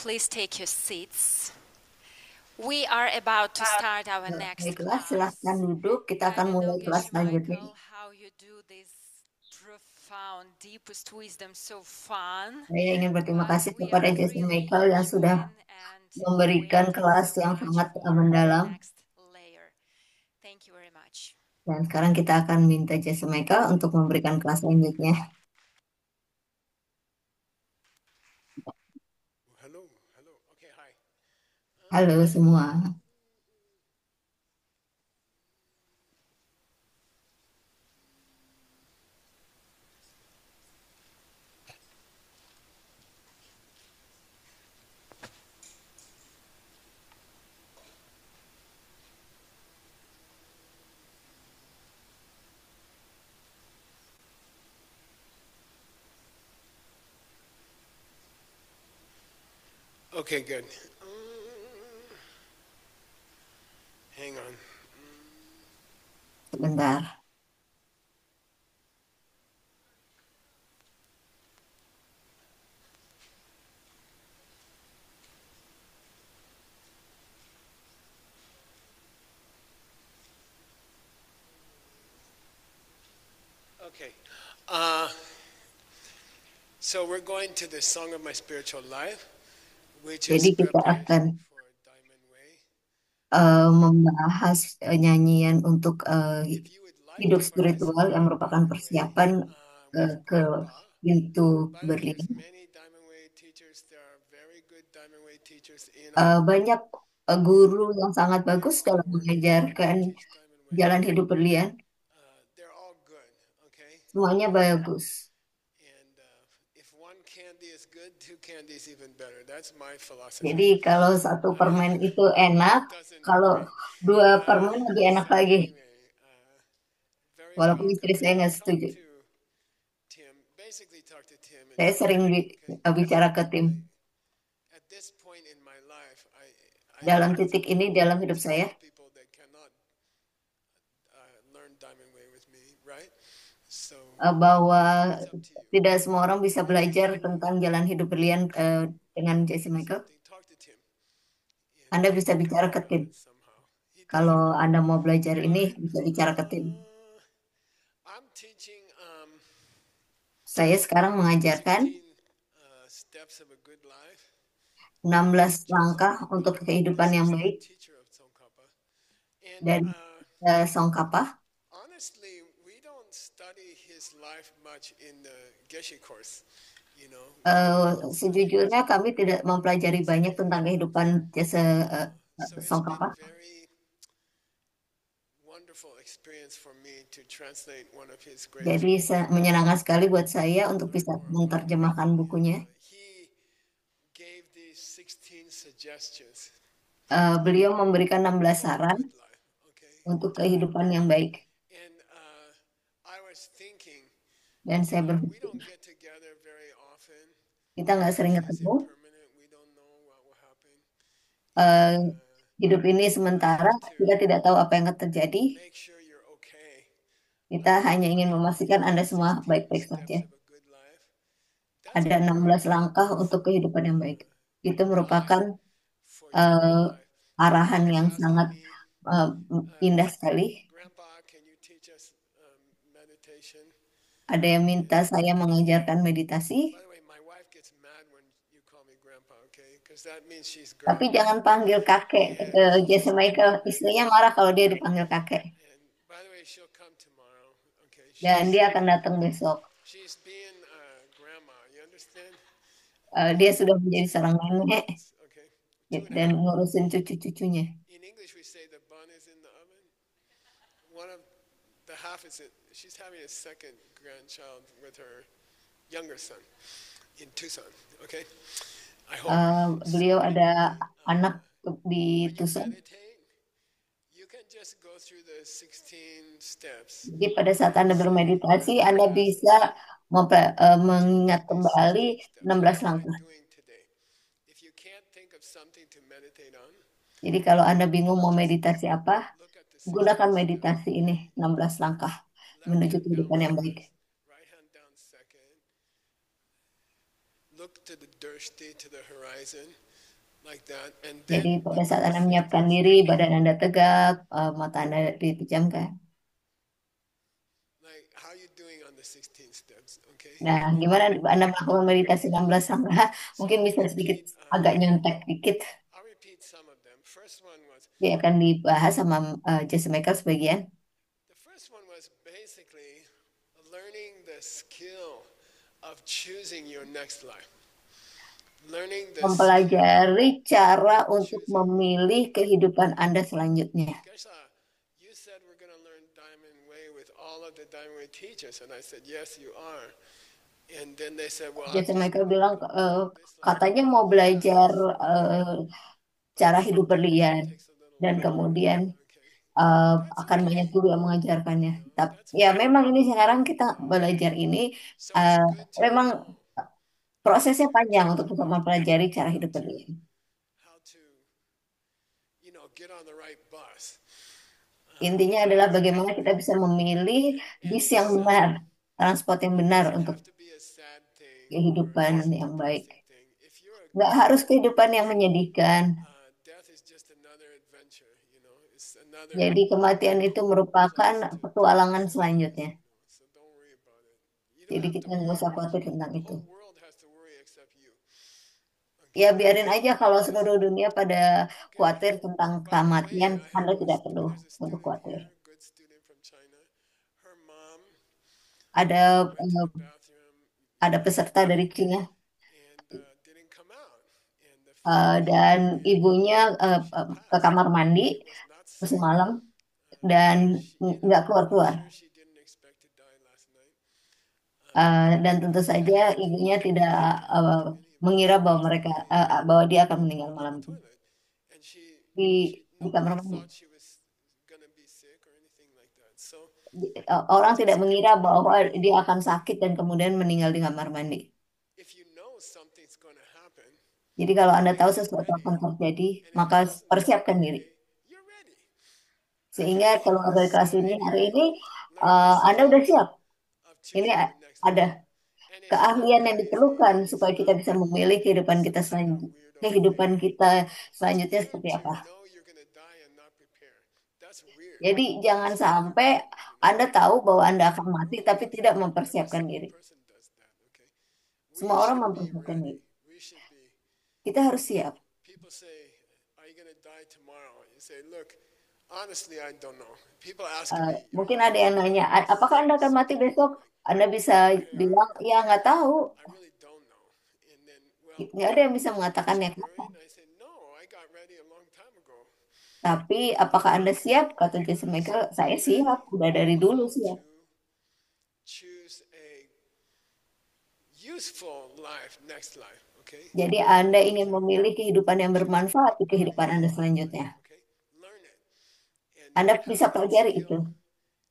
Please take your seats. We are about to start our next Baiklah, class. silahkan duduk. Kita I akan don't know, mulai kelas Geshe selanjutnya. Michael, how you do this profound, deepest wisdom so fun. Saya ingin berterima But kasih we kepada are Jesse really Michael yang sudah enjoying and memberikan waiting kelas so yang much sangat for the mendalam. next layer. Thank you very much. Dan sekarang kita akan minta Jesse Michael untuk memberikan kelas selanjutnya. Hello, hello. Okay, hi. Halo semua. Okay, good. Hang on. Sebentar. Okay. So we're going to the Song of My Spiritual Life, which is Jadi kita preparation akan for Diamond Way. membahas nyanyian untuk If you would like hidup to spiritual yang participate in merupakan Diamond Way persiapan with ke Grandpa, pintu by the way, berlian. there's many Diamond Way teachers. There are very good Diamond Way teachers in our Banyak guru yang sangat they're bagus all dalam working hard to mengajarkan teach Diamond Way. jalan hidup berlian. They're all good, okay? Semuanya bagus. And if one candy is good, two candy is even better. That's my Jadi philosophy. kalau satu permen itu enak, Doesn't kalau okay. dua permen lebih enak So lagi. anyway, very Walaupun istri welcome. saya nggak Talk setuju. to Tim. Basically, talk to Tim and Saya sering okay. bicara ke tim. At this point in my life, I Dalam have titik ini dalam hidup to saya, tell people that cannot learn Diamond Way with me, right? So bahwa it's up to you. tidak semua orang bisa belajar tentang jalan hidup berlian dengan Jesse Michael. Something. Talk to Tim. Anda bisa bicara ke tim. Somehow. Kalau Anda mau belajar ini, bisa bicara ke tim. I'm teaching Saya sekarang mengajarkan 16 steps of a good life. 16 langkah untuk kehidupan yang baik Teacher of Tsongkhapa. And dari Songkhapa. honestly, we don't study his life much in the Geshe course. You know. Sejujurnya kami tidak mempelajari banyak tentang kehidupan Jesse So it's Songkhapa. been very wonderful experience for me to translate one of his great. Jadi menyenangkan sekali buat saya untuk bisa menerjemahkan bukunya. He gave these 16 suggestions. Beliau memberikan 16 saran Good life, okay. untuk kehidupan yang baik. And I was thinking, Dan saya we berpikir, don't get together very often. kita nggak sering Is ketemu. it permanent? We don't know what will happen. Hidup ini sementara, kita tidak tahu apa yang akan terjadi. Make sure you're okay. Kita hanya ingin memastikan Anda semua baik-baik saja. Steps of a good life. That's Ada 16 langkah untuk kehidupan yang baik. Itu merupakan for your eh, good life. arahan yang sangat eh, indah sekali. Grandpa, can you teach us meditation? Ada yang minta saya mengajarkan meditasi, By the way, my wife gets mad when you call me grandpa, okay? Because that means she's tapi grown. jangan panggil kakek ke Jesse Michael. Istrinya marah kalau dia dipanggil kakek. And by the way, she'll come tomorrow, okay? Dan dia akan datang besok. She's being grandma, you understand? Dia sudah menjadi seorang nenek Okay. dan ngurusin cucu-cucunya. In English, we say the bun is in the oven. One of the half is it. She's having a second grandchild with her younger son in Tucson. Okay. I hope. Beliau ada anak di When you Tucson. meditate, you can just go through the 16 steps. Jadi pada saat Anda bermeditasi, Anda bisa mengingat kembali 16 langkah. Doing today. If you can't think of something to meditate on, Jadi kalau Anda bingung mau meditasi apa, look at the gunakan meditasi ini 16 langkah menuju kehidupan yang baik. right hand down second. Look to the drishti, to the horizon. like that. And Jadi then pada in saat the Anda menyiapkan 15th diri, step, badan Anda tegak, mata Anda dipejamkan. like how you doing on the 16 steps, okay? Nah, gimana Anda melakukan meditasi 16 langkah? So Mungkin bisa sedikit agak nyontek dikit. I'll repeat some of them. First one was Dia akan dibahas sama Jesse Michael sebagian. the first one was basically learning the skill of choosing your next life. Learning the skill Mempelajari cara of untuk choosing. memilih kehidupan Anda selanjutnya. Gesha, you said we're going to learn Diamond Way with all of the Diamond Way teachers, and I said yes, you are. And then they said, well, I'm Jesse just Michael going to bilang go this life. katanya mau belajar cara hidup Sometimes berlian it takes a little dan longer. kemudian Okay, that's akan banyak okay. guru yang mengajarkannya. You know, Tapi that's ya fine. memang ini sekarang kita belajar ini So uh, it's good to memang know. prosesnya panjang untuk To bisa know mempelajari cara how hidup to berlian. how to get on the right bus. Intinya adalah bagaimana kita bisa memilih bis yang benar, transport yang benar Doesn't untuk have to be a sad thing or kehidupan a yang baik. depressing thing. If you're a Nggak good harus kehidupan yang person, menyedihkan. death is just another adventure. It's another Jadi kematian itu merupakan place to petualangan pass. selanjutnya. So don't worry about it. You don't Jadi have kita to nggak worry. usah khawatir tentang The itu. whole world has to worry except you. Ya Okay. biarin aja kalau seluruh dunia pada Okay. khawatir tentang By the way, kematian, I Anda have tidak perlu there's a untuk student khawatir. here, good student from China. Her mom Ada went to the bathroom ada peserta dari Cina and didn't come out. And the family dan ibunya ke passed. kamar mandi She was not sick. semalam dan nggak keluar-keluar. Sure she didn't expect to die last night. Dan tentu saja ibunya tidak mengira bahwa bahwa dia akan meninggal malam itu Toilet. And di kamar nobody mandi. thought she was gonna be sick or anything like that. So Orang tidak mengira bahwa dia akan sakit dan kemudian meninggal di kamar mandi. if you know something's gonna happen, Jadi kalau Anda tahu sesuatu akan terjadi, maka persiapkan diri. you're ready. Sehingga kalau dari kelas ini hari ini, Learn the Anda udah siap. of Ini choosing your next ada life. And it's keahlian not yang that diperlukan easy. supaya kita bisa memilih kehidupan kita selanjutnya. Kehidupan kita selanjutnya seperti apa. To know you're gonna die and not prepare. That's weird. Jadi jangan sampai Anda tahu bahwa Anda akan mati tapi tidak mempersiapkan diri. Person does that, okay? Semua orang should be mempersiapkan ready. diri. We should be. Kita harus siap. People say, "Are you gonna die tomorrow?" You say, "Look, honestly, I don't know." People ask me, Mungkin ada yang nanya, apakah Anda akan mati besok? Anda bisa bilang, ya nggak tahu. "I really don't know." And then, well, Nggak ada yang bisa mengatakannya worried? kapan. I say, "No, I got ready a long time ago." Tapi apakah Anda siap? Kata Jesse Michael, saya siap. Udah dari dulu siap. Choose a useful life, next life, okay? Jadi Anda ingin memilih kehidupan yang bermanfaat di kehidupan Anda selanjutnya. Okay? Learn it. And Anda have bisa that pelajari skill itu.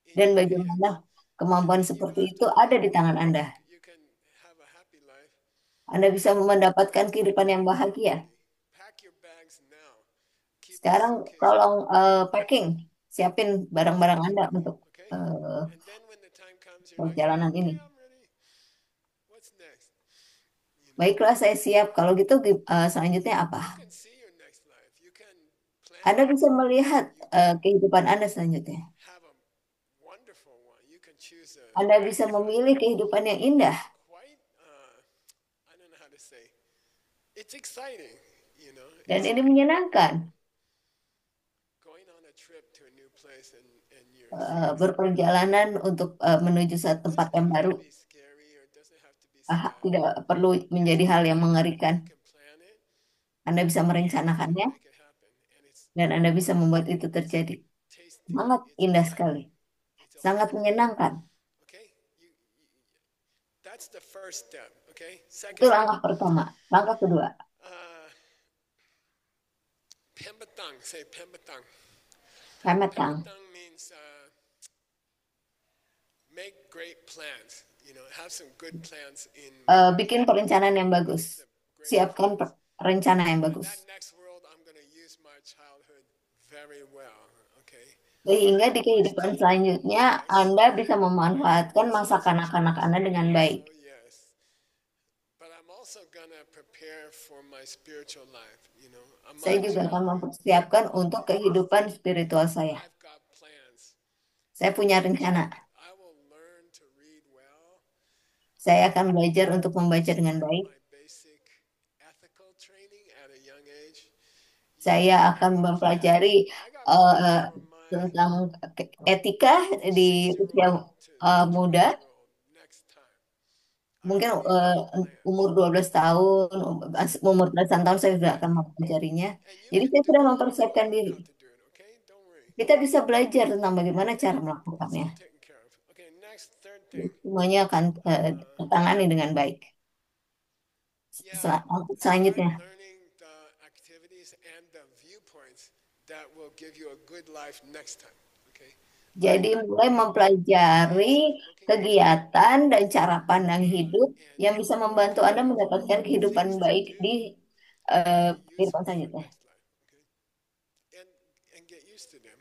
in Dan your bagaimana hands. kemampuan You seperti don't itu have to ada di tangan Anda. You can have a happy life. Anda bisa mendapatkan kehidupan yang bahagia. Pack your bags now. Keep Sekarang the suitcase. tolong packing, siapin barang-barang Anda untuk Okay? uh, And then when the time comes, you're like, perjalanan okay, ini. I'm ready. What's next? Baiklah, saya siap. Kalau gitu selanjutnya apa? You can see your next life. You can plan Anda bisa melihat kehidupan Anda selanjutnya. have a wonderful one. You can choose a Anda bisa memilih kehidupan yang indah. quite I don't know how to say. It's exciting, Dan ini menyenangkan. going on a trip to a new place and you're Berperjalanan untuk menuju satu tempat yang baru. be scary or it doesn't have to be sad. Tidak perlu menjadi hal yang mengerikan. You can plan it, Anda bisa merencanakannya make it happen, and it's dan Anda bisa membuat itu terjadi. tasty. Sangat indah sekali. Sangat menyenangkan. Okay? That's the first step, okay? Itu Second step, langkah pertama. Langkah kedua. Pembatang, say Pembatang. Pemetang. Pembatang means make great plans, have some good plans in Bikin perencanaan yang bagus. Siapkan rencana yang bagus. that next world. I'm going to use my childhood very well, okay? Sehingga di kehidupan selanjutnya Anda bisa memanfaatkan masa kanak-kanak Anda dengan baik. So yes, but I'm also going to prepare prepare for my spiritual life. Saya Among juga akan Jehovah, mempersiapkan untuk kehidupan spiritual saya. I've got plans. Saya punya rencana. I will learn to read well. Saya akan belajar untuk membaca dengan baik. My basic ethical training at a young age. Saya akan mempelajari I got eh, plans eh, for my tentang etika di usia 6-year-old to muda. 12-year-old next time. I Mungkin already have umur plans. 12 tahun, umur belasan tahun saya sudah akan mempelajarinya. And you Jadi can saya do sudah it. You will mempersiapkan learn diri. how to do it, okay? Don't worry. Kita bisa belajar tentang bagaimana cara It's melakukannya. all taken care of. Okay, next, third thing. Semuanya akan tertangani dengan baik. Yeah, Selanjutnya, start learning the activities and the viewpoints that will give you a good life next time. Okay? jadi mulai mempelajari kegiatan dan cara pandang hidup yang bisa membantu Anda mendapatkan kehidupan baik di kehidupan selanjutnya. Next life. Okay? And get used to them.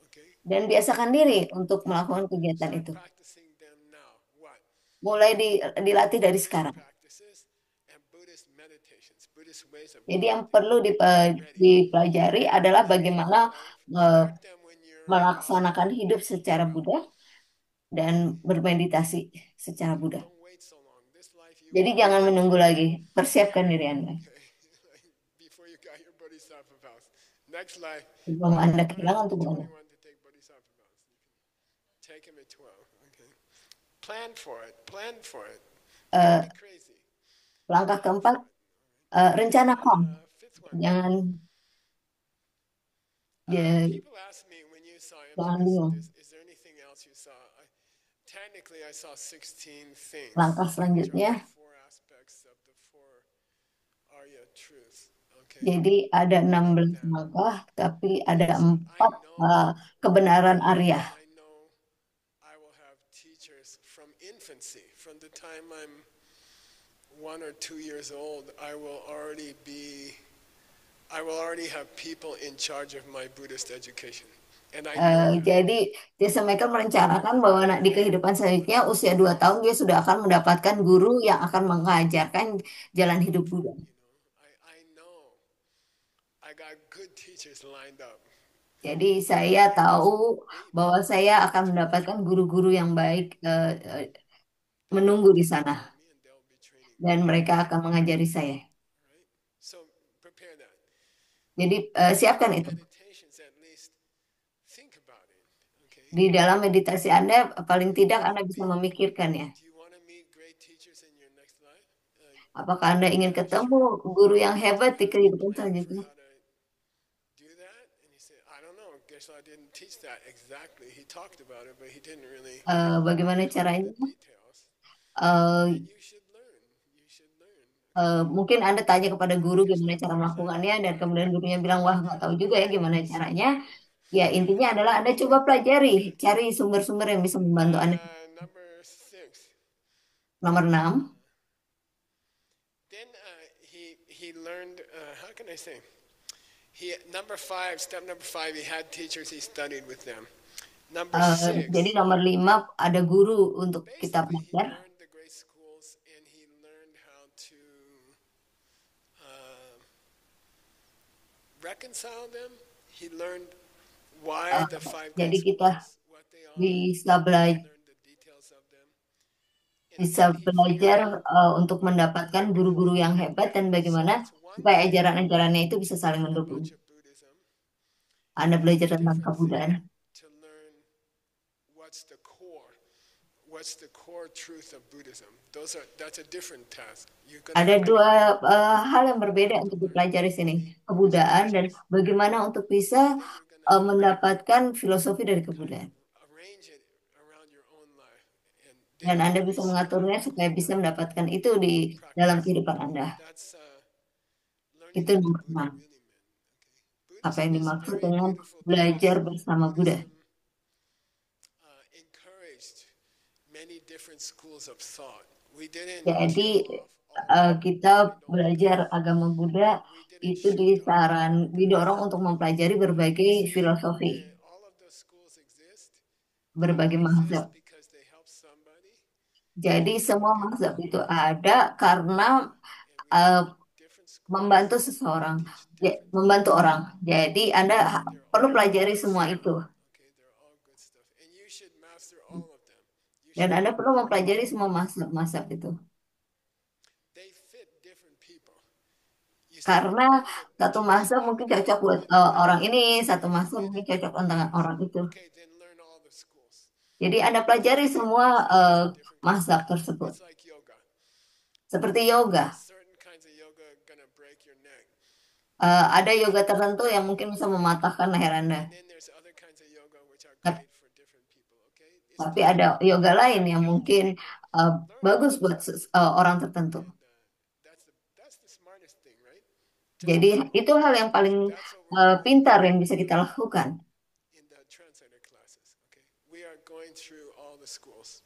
Okay? Dan biasakan diri untuk melakukan kegiatan Start itu. practicing them now. What? Mulai dilatih dari sekarang. Practices and Buddhist meditations, Buddhist ways of Jadi yang meditating. perlu dipelajari adalah bagaimana eh, Start them when you're melaksanakan hidup secara Buddha dan bermeditasi secara Buddha. don't wait so long. This life you Jadi jangan menunggu lagi. Persiapkan diri Anda. before you got your bodhisattva vows. Next life, Sebelum Anda kehilangan you're tubuh Anda. 21 to take bodhisattva vows. You can take them at 12. Okay. Plan for it. Plan for it. Eh, Don't be crazy. Langkah keempat, rencanakan. Fifth one. Jangan People ask me when you saw jangan emptiness, bingung. is there anything else you saw? Technically, I saw 16 things. Langkah which are selanjutnya, the 4 aspects of the 4 Arya truths. Okay. jadi ada 16 langkah, tapi ada So 4 kebenaran Arya. I know I will have teachers from infancy, from the time I'm 1 or 2 years old. I will already have people in charge of my Buddhist education. And I know that. Jadi Jesse Michael merencanakan bahwa di kehidupan selanjutnya usia 2 tahun dia sudah akan mendapatkan guru yang akan mengajarkan jalan hidup Buddha. I know I got good teachers lined up. Jadi saya tahu bahwa saya akan mendapatkan guru-guru yang baik menunggu di sana Me and they'll be training. dan mereka akan mengajari saya. Right? So prepare that. Jadi siapkan itu. Meditations at least think about it. Okay. Di dalam meditasi Anda paling tidak Anda bisa memikirkannya. Do you want to meet great teachers in your next life? Apakah Anda ingin ketemu guru yang hebat di kehidupan selanjutnya? How to do that? And he said, I don't know. Geshe-la didn't teach that exactly. He talked about it, but he didn't really Bagaimana caranya? details. Eh, And you should learn. You should learn. Mungkin Anda tanya kepada guru gimana cara melakukannya dan kemudian gurunya bilang wah nggak tahu juga ya gimana caranya. Ya intinya adalah Anda coba pelajari, cari sumber-sumber yang bisa membantu Anda. Number 6. Nomor 6, Then he learned. How can I say? Step number 5. He had teachers. He studied with them. Number 6. jadi nomor 5 ada guru untuk kita Basically, he belajar. learned the great schools and he learned how to reconcile them. He learned why the 5 Jadi great kita schools, what they are. bisa belajar Learn the details of them. And bisa belajar untuk mendapatkan guru-guru yang hebat dan bagaimana supaya ajaran-ajarannya itu bisa saling mendukung. much of Buddhism Anda belajar tentang kebudayaan. to learn what's the core truth of Buddhism. That's a different task. You're gonna Ada dua hal yang berbeda untuk dipelajari sini, kebudayaan dan bagaimana untuk bisa mendapatkan filosofi dari kebudayaan. arrange it around your own life, and Dan Anda bisa mengaturnya supaya bisa mendapatkan itu di dalam kehidupan Anda. that's learning Itu what nomor the 6. Buddha really meant. Apa yang Buddhism is dimaksud very dengan beautiful. belajar bersama Buddha? Encouraged many different schools of thought. We didn't Jadi kill off all kita belajar agama Buddha itu didorong untuk mempelajari berbagai filosofi, all of those schools exist. berbagai mazhab. Because they help somebody. Jadi semua mazhab itu ada karena uh, Different membantu seseorang, teach different membantu people. orang. Jadi Anda They're perlu all pelajari good semua stuff. itu. Okay, they're all good stuff. And you should master all of them. You Dan should Anda perlu learn all mempelajari of semua them. mazhab-mazhab itu. They fit different people. You see, Karena the satu Jewish mazhab mungkin people, cocok buat when orang they ini, satu when they mazhab read mungkin it, cocok they dengan realize, orang itu. okay, then learn all the schools. Jadi Anda Because pelajari they semua resonate with different kinds of mazhab people. tersebut. It's like yoga. Seperti yoga. Certain kinds of yoga are gonna break your neck. Ada yoga tertentu yang mungkin bisa mematahkan leher Anda. And then there's other kinds of yoga which are Ta- great for different people, okay? It's Tapi different. ada yoga lain yang mungkin Learn it. bagus buat orang tertentu. And that's the smartest thing, right? Just Jadi learn it. itu hal yang paling That's what we're doing pintar yang bisa kita lakukan. in the translator classes, okay? We are going through all the schools.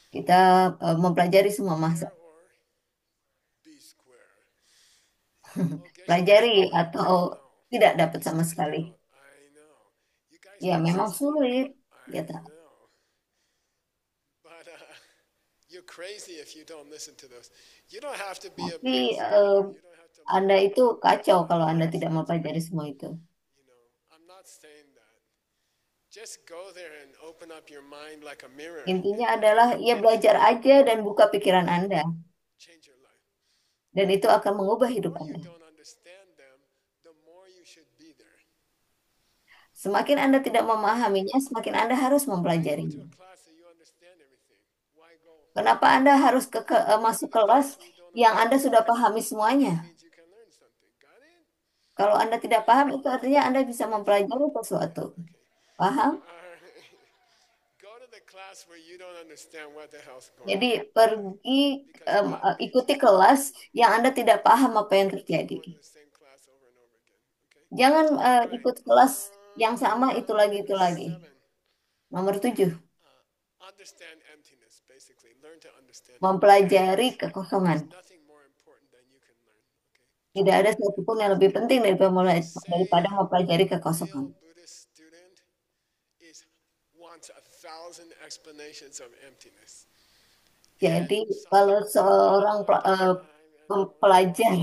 Kita mempelajari semua Square mazhab. or B square. Oh, Pelajari Geshe-la, I atau know. tidak dapat It's sama sekali. difficult. I know. You guys Ya memang resist me. sulit. Ya, I know. But you're crazy if you don't listen to those. You don't have to be a Tapi priest anymore. You don't have to Anda learn. itu kacau kalau Anda tidak mempelajari semua itu. You know, I'm not saying that. Just go there and open up your mind like a mirror. Intinya adalah ya belajar aja dan buka pikiran Anda. Change your life. Dan itu akan mengubah The hidup more you Anda. don't understand them, the more you should be there. Semakin Anda tidak memahaminya, semakin Anda harus Why go to mempelajarinya. a class that you understand everything? Why go? Kenapa Anda harus masuk kelas yang Anda sudah pahami semuanya? That means you can learn something. Got it? Kalau Anda tidak paham, itu artinya Anda bisa mempelajari sesuatu. Okay. Paham? Alright. Go to the class where you don't understand what the hell's going Jadi on. pergi Because God needs ikuti you. kelas yang Anda tidak paham apa yang Don't keep terjadi. going to the same class over and over again. Okay? Jangan Alright. ikut kelas yang sama itu lagi. Number 7. Nomor 7, Understand emptiness, basically. Learn to understand mempelajari emptiness. kekosongan. There's nothing more important than you can learn. Okay? Tidak ada satupun yang lebih penting daripada Say mempelajari a kekosongan. real Buddhist student wants 1,000 explanations of emptiness. Jadi kalau seorang pelajar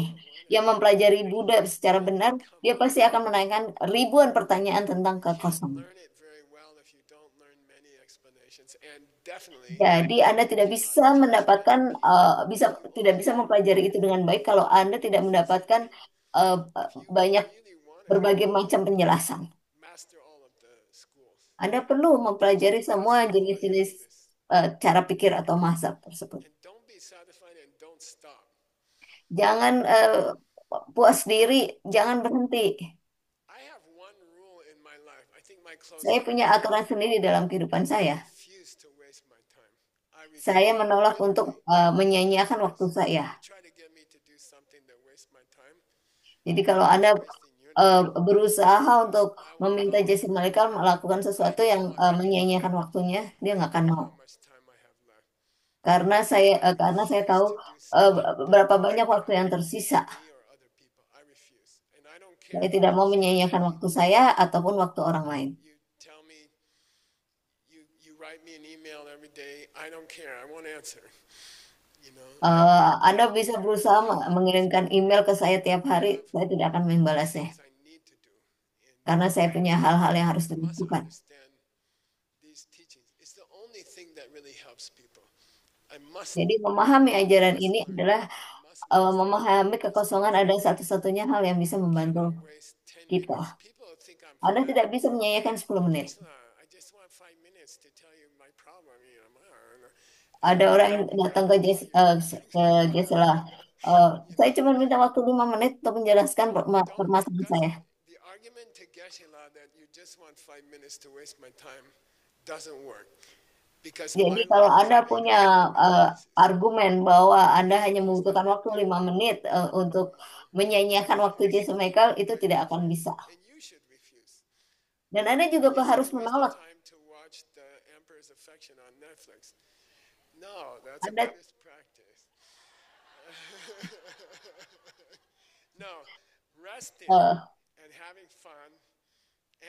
yang mempelajari Buddha secara benar, dia pasti akan menanyakan ribuan pertanyaan tentang kekosongan. Learn it very well if you don't learn many explanations, and definitely Jadi Anda tidak bisa mendapatkan, tidak bisa mempelajari itu dengan baik kalau Anda tidak mendapatkan banyak really want to berbagai macam penjelasan. master all of the schools. Anda perlu mempelajari semua jenis-jenis cara pikir atau mazhab tersebut. And don't be satisfied and don't stop. Jangan puas diri, jangan berhenti. I have one rule in my life. I think my close Saya punya friends aturan sendiri dalam kehidupan saya. refuse to waste my time. I refuse. Saya menolak untuk menyia-nyiakan waktu saya. You try to get me to do something that wastes my time. Jadi kalau Anda Wasting your time. berusaha untuk meminta Jesse Malika melakukan sesuatu yang menyia-nyiakan waktunya, dia nggak akan mau. How much time I have left. Karena saya tahu berapa banyak waktu yang tersisa. Me or other people. I refuse. And I don't care. Saya tidak mau menyia-nyiakan waktu saya ataupun waktu orang lain. You tell me, you write me an email every day. I don't care. I won't answer. You know. Anda bisa berusaha mengirimkan email ke saya tiap hari, saya tidak akan membalasnya. Things I need to do. And Karena saya punya hal-hal yang harus I must dilakukan. understand these teachings. It's the only thing that really helps people. I must. Jadi memahami ajaran ini adalah must memahami kekosongan adalah satu-satunya hal yang bisa membantu waste 10 kita. minutes. People think I'm Anda fat. tidak bisa menyanyikan 10 menit. I just want 5 minutes to tell you my problem. You know, Ada orang yang datang ke Jesela. Saya cuma minta waktu 5 menit untuk menjelaskan permasalahan saya. the argument to Geshe-la that you just want 5 minutes to waste my time doesn't work. Because Jadi my kalau life is Anda bigger punya than argumen bahwa Anda hanya membutuhkan waktu 5 menit untuk menyanyiakan waktu Jesse Michael, itu tidak akan bisa. and you should refuse. Dan Anda juga You harus should waste menolak. the time to watch The Emperor's Affection on Netflix. No, that's a Anda- Buddhist practice. No, resting eh, and having fun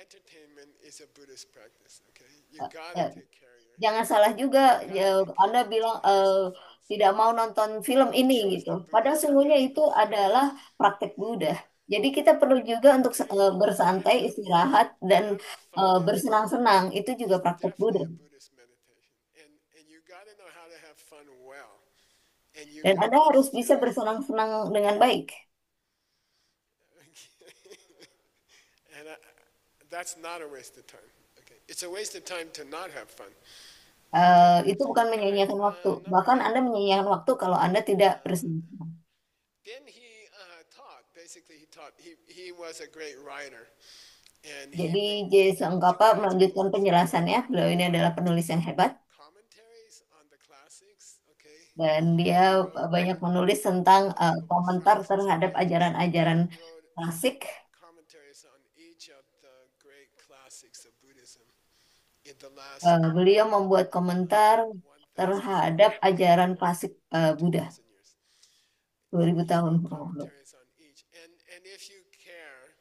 entertainment is a Buddhist practice. Okay, you Eh, gotta eh, take care of your Jangan health. salah juga, You ya, gotta take care Anda of your bilang time with your friends. tidak mau nonton film Don't ini trust gitu. the Padahal Buddhists that sungguhnya have itu no fun. adalah praktek Buddha. Jadi kita perlu juga untuk bersantai, istirahat, dan Having fun bersenang-senang. Itu juga is praktek Buddha. definitely a Buddhist meditation, and you gotta know how to have fun well, and you Dan Anda gotta harus bisa still. bersenang-senang dengan baik. And that's not a waste of time. Okay, it's a waste of time to not have fun. Itu bukan All right, menyia-nyiakan waktu. number Bahkan 8. Anda menyia-nyiakan waktu kalau Anda tidak bersenang-senang. Then he taught. Basically, he taught. He was a great writer, and he Jadi wrote Jason two Kappa kinds of melanjutkan books. penjelasannya. Beliau ini adalah penulis yang hebat. Commentaries on the classics. Okay, Dan dia he wrote banyak menulis tentang Biblical komentar phrases, terhadap ajaran-ajaran and he wrote klasik. commentaries on each of the great classics of Buddhism in the last Beliau membuat komentar 1,000 terhadap ajaran klasik Buddha 2,000 years. 2000 He tahun wrote yang lalu. commentaries on each, and if you care,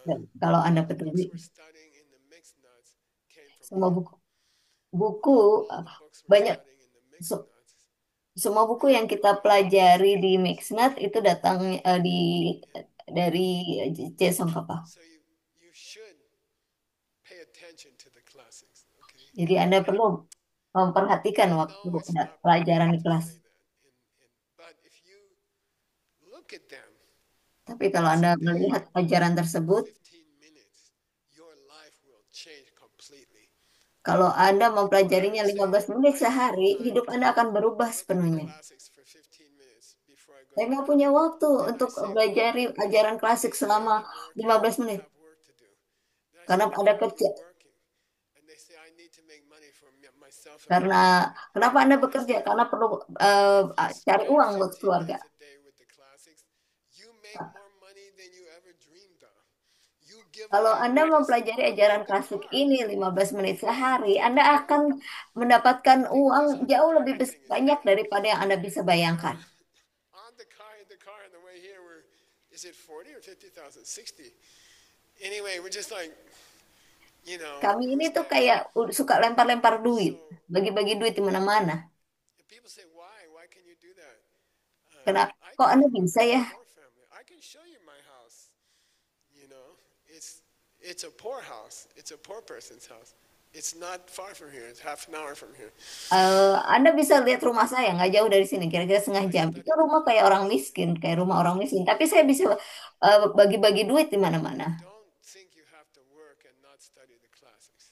Dan kalau Anda all the books peduli, we're studying in the mixed nuts came from semua him. buku All the books we're banyak studying in the mixed se- nuts. semua buku yang kita pelajari di Mixnat itu datang dari Jason Kappa. So you should pay attention to the classics. Okay. Jadi Anda perlu memperhatikan I waktu know it's not pelajaran di polite to kelas. say that, but if you look at them Tapi kalau once Anda a day, melihat ajaran tersebut, 15 minutes, your life will change completely. kalau Anda People are mempelajarinya saying, 15 menit I don't have sehari, time hidup to Anda akan berubah look at the sepenuhnya. classics for 15 minutes before I go Saya to nggak bed. punya waktu Then I untuk say, belajar why? ajaran klasik They say, selama I'm working. 15 I menit. have work to do. Then I Karena say, Anda why are kerja. you working? And they say, I need to make money for myself and my Karena family. kenapa Anda And I bekerja? say, Karena perlu if you cari spend uang buat 15 keluarga. minutes a day with the classics, you make more money than you ever dreamed of. You give Kalau away Anda Buddhism, mempelajari you ajaran make the klasik car. ini 15 menit sehari, Anda akan mendapatkan uang jauh lebih banyak daripada yang Anda bisa bayangkan. On the car, on the way here, is it 40 or 50,000? 60. Anyway, we're just like, Kami ini who's tuh that? kayak suka lempar-lempar duit, bagi-bagi duit di mana-mana. And people say, why? Why can you do that? Kenapa? I Kok come Anda from a bisa ya? poor family. I can show you my house. It's a poor house. It's a poor person's house. It's not far from here. It's half an hour from here. Anda bisa lihat rumah saya nggak jauh dari sini, kira-kira setengah jam. Itu rumah kayak orang miskin, kayak rumah orang miskin. Tapi saya bisa bagi-bagi duit di mana-mana. Don't think you have to work and not study the classics.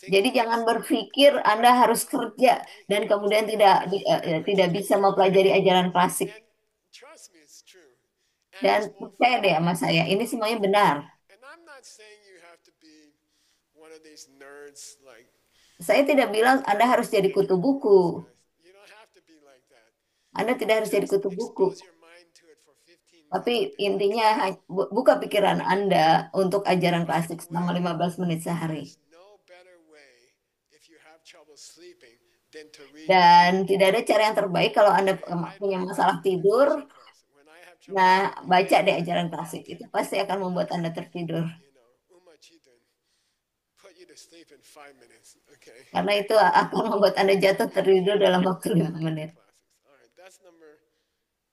Jadi jangan berpikir Anda harus kerja dan kemudian tidak bisa mempelajari ajaran klasik. And trust me, it's true. And Dan it's more percaya deh fun. sama saya, ini semuanya benar. And I'm not saying you have to be one of these nerds like Saya tidak bilang Anda harus jadi kutu buku. you don't have to be like that. Anda tidak harus jadi Just kutu buku. expose your mind to it for 15 minutes. Tapi intinya buka pikiran Anda untuk ajaran klasik selama 15 menit sehari. There's no better way if you have trouble sleeping than to read. Dan tidak ada cara yang terbaik kalau Anda punya masalah tidur. When I have trouble Nah, sleeping, baca deh ajaran klasik. Itu pasti akan membuat Anda tertidur. Uma Chidun, put you to sleep in 5 minutes, okay? Karena itu akan membuat Anda jatuh tertidur dalam waktu 5 menit. Classics. All right, that's number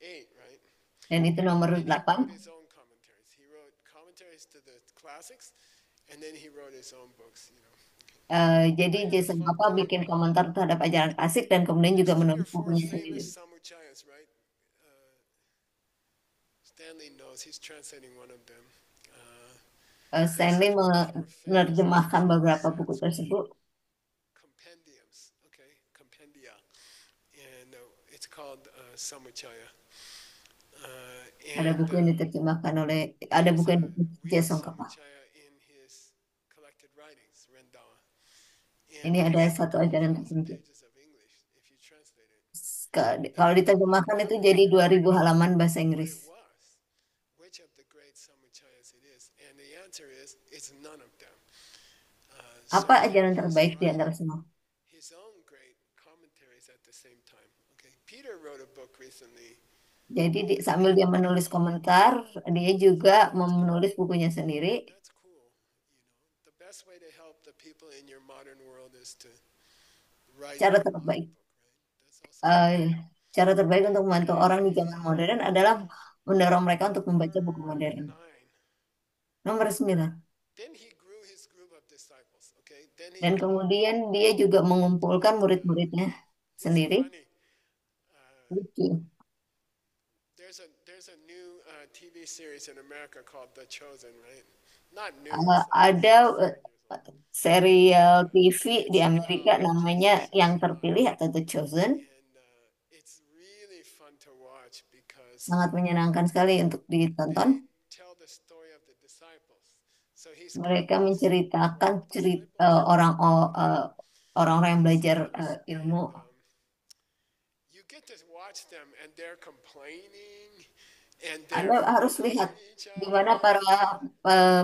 8, right? Dan itu nomor Then he 8. wrote his own commentaries. He wrote commentaries to the classics, and then he wrote his own books. Jadi Jason Kappa bikin komentar terhadap ajaran klasik dan kemudian juga 3 or menulis 4 bukunya sendiri. famous Samuchayas, right? Stanley knows. He's translating one of them. Stanley menerjemahkan beberapa buku tersebut. Compendiums, okay, compendia, and it's called Samuchaya. Ada buku yang diterjemahkan oleh, ada buku yang ditulis Jason Kappa. Samuchaya in his collected writings, Rendawa. Ini ada satu ajaran tertentu. Pages of English, if you translate it. Kalau diterjemahkan itu jadi 2000 halaman bahasa What it Inggris. was, which of the great Samuchayas it is, and the answer is, it's none of them. Apa So ajaran he's terbaik di writing antara semua? his own great commentaries at the same time. Okay, Peter wrote a book recently. Jadi sambil dia menulis komentar, dia juga menulis bukunya sendiri. That's cool. in your modern world is to write Cara your comic terbaik, book, right? That's also eh, cara terbaik untuk membantu and orang di zaman modern adalah mendorong mereka untuk membaca number buku modern. 9. Nomor 9. Then he grew his group of disciples. Okay. Then he Dan kemudian dia juga mengumpulkan murid-muridnya it's sendiri. funny. Uh, Lucu. there's a new TV series in America called The Chosen, right? Not new. Ada It's like 5 years old. serial TV di It's Amerika about namanya Jesus. Yang Terpilih atau The Chosen. And it's really fun to watch because Sangat menyenangkan sekali untuk they ditonton. tell the story of the disciples. So he's got Mereka these menceritakan cerita disciples. orang-orang yang belajar ilmu. And you get to watch them and they're complaining and Anda they're harus lihat fighting each gimana other. para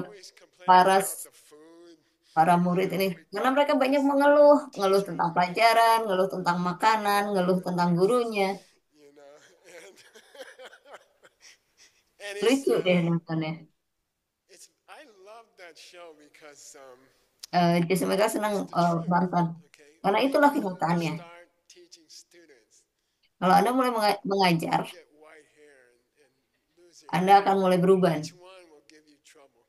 Always complaining about the food. para murid ini, karena mereka banyak ngeluh tentang pelajaran, ngeluh tentang makanan, ngeluh tentang gurunya. You know, and and Lucu deh nontonnya. I love that show because Jesse Mereka senang it's the truth. nonton, Okay, karena when itulah you kenyataannya. start teaching students, Kalau Anda mulai mengajar, get white hair and lose your Anda hair. akan mulai berubah. Each one will give you trouble.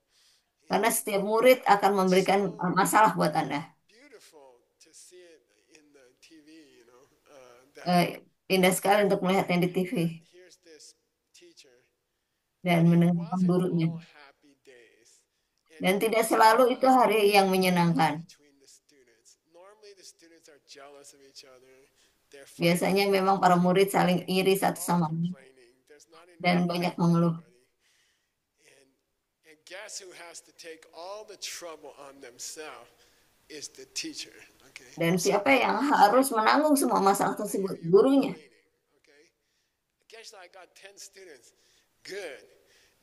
Karena setiap murid akan memberikan masalah buat Anda. Beautiful to see it in the TV, you know. That Indah sekali untuk melihatnya di TV here's this teacher, dan and it mendengarkan wasn't gurunya. all happy days. And Dan it tidak was selalu itu constant hari yang menyenangkan. between the students. Normally the students are jealous of each other. They're Biasanya fighting, memang para murid saling iri satu all sama lain complaining. There's not enough dan money banyak for mengeluh. everybody. And guess who has to take all the trouble on themselves is the teacher. Okay. Dan siapa yang harus menanggung semua masalah tersebut? Gurunya. Okay. Guess I got 10 students. Good.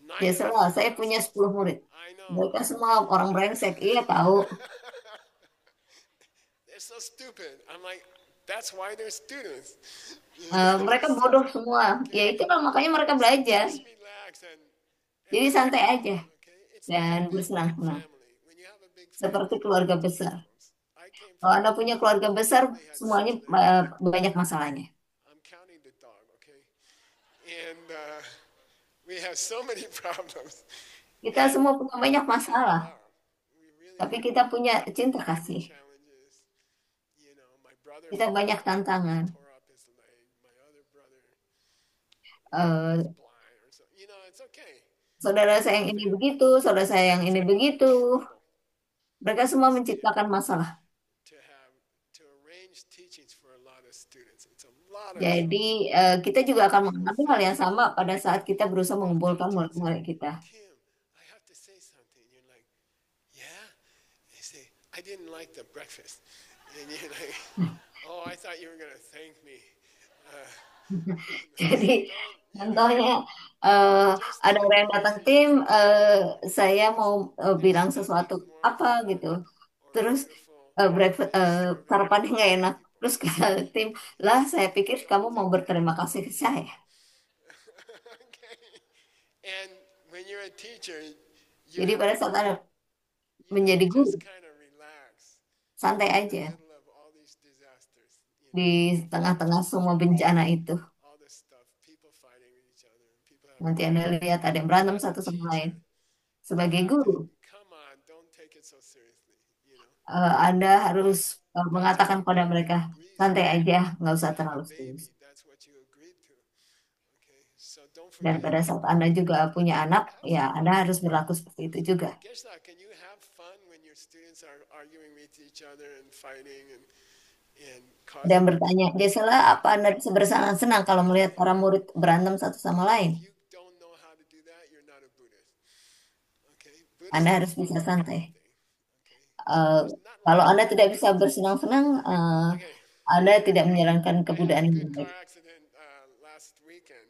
9 of them Biasalah, saya are punya assholes. 10 murid. I know. Mereka semua orang brengsek. Iya tahu. They're so stupid. I'm like, that's why they're students. Mereka bodoh semua. Ya itulah makanya mereka belajar. Just relax and Jadi santai aja okay. It's dan like a big bersenang-senang. family. When you have a big Seperti family, keluarga besar. I came Kalau from Anda punya keluarga besar, they had semuanya 6 men. banyak masalahnya. I'm counting the dog, okay? And we have so many problems. Kita semua punya banyak masalah, We really tapi kita punya cinta kasih. challenges. You know, my brother Kita banyak tantangan. tore up his leg. My other brother Eh, blind or so. You know, it's okay. Saudara saya yang ini begitu, saudara saya yang ini begitu. Mereka semua menciptakan masalah. To arrange teachings for a lot of students. It's a lot of Jadi kita juga akan mengalami hal yang sama pada saat kita berusaha mengumpulkan murid-murid kita. Tim, I have to say something. You're like, yeah? They say, I didn't like the breakfast. And you're like, oh, I thought you were going to thank me. Jadi contohnya ada orang yang datang, tim, saya mau bilang sesuatu apa gitu. Terus breakfast sarapannya nggak enak. Terus kata tim, lah saya pikir kamu mau berterima kasih ke saya. Okay. And when you're a teacher, Jadi you pada saat Anda menjadi guru, just kind of relax santai in the aja middle of all these disasters. You know, di tengah-tengah semua bencana itu. all this stuff, people fighting with each other, people having Nanti Anda lihat ada yang berantem as a satu sama lain. teacher. Sebagai guru, Come on, don't take it so seriously. You know, Anda harus mengatakan pada mereka, santai aja, nggak usah terlalu serius. baby, that's what you agreed to. Okay, so don't Dan forget. pada saat Anda juga punya anak, ya Anda harus berlaku seperti itu juga. Guess that, can you have fun when your students are arguing with each other and fighting and Dan causing? bertanya, Jesela, apa Anda bisa bersenang-senang kalau melihat para murid berantem satu sama lain? If you don't know how to do that, you're not a Buddhist. Okay, Anda Buddhism harus is bisa for santai. everything. Okay, Kalau Anda tidak bisa bersenang-senang, okay. Anda tidak menjalankan I had kebudayaan a yang good baik. car accident last weekend.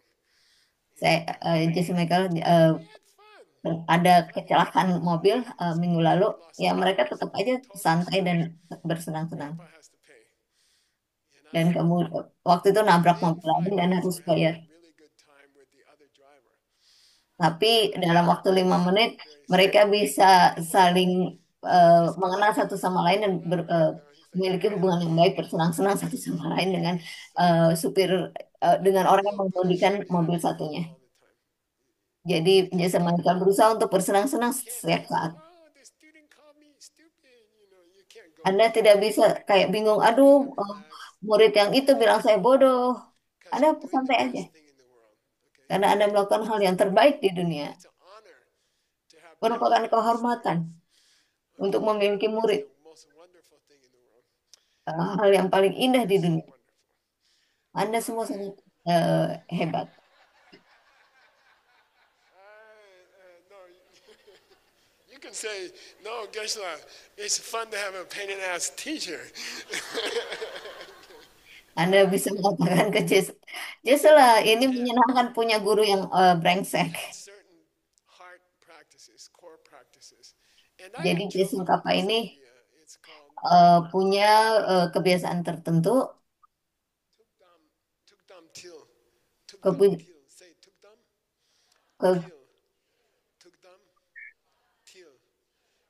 Jesse Michael We had fun. ada kecelakaan mobil minggu lalu, ya mereka tetap aja santai dan bersenang-senang. Grandpa has to pay. And I Dan kamu waktu itu nabrak within mobil lain 5 dan minutes harus we're having bayar. a really good time with the other driver. Tapi dalam waktu 5 menit mereka bisa saling mengenal satu sama lain dan memiliki hubungan yang baik, bersenang-senang satu sama lain dengan supir dengan orang yang mengemudikan mobil satunya. all the time. Jadi jasa marga berusaha untuk bersenang-senang You can't setiap just saat. oh the student called me stupid, you can't go Anda there. tidak bisa kayak bingung, You aduh, gotta relax murid yang itu bilang saya bodoh. because Anda you're doing the santai aja, best thing in the world. Okay, karena Anda melakukan hal yang terbaik di dunia. it's an honor to have Merupakan pupils, kehormatan untuk okay? memiliki It's murid, the most wonderful thing in the world. hal yang paling indah di You're so dunia. wonderful. Anda All semua right. sangat hebat. No, you can say, no, Geshe-la, it's fun to have a pain in the ass teacher. Anda bisa mengatakan ke Jess lah, ini menyenangkan punya guru yang brengsek. Certain heart practices, core practices. And I Jadi have Jess trouble with Kappa this ini idea. It's called punya kebiasaan tertentu, tukdam, tukdam til. Tukdam kebu- til. Say tukdam, ke- til. Tukdam, til.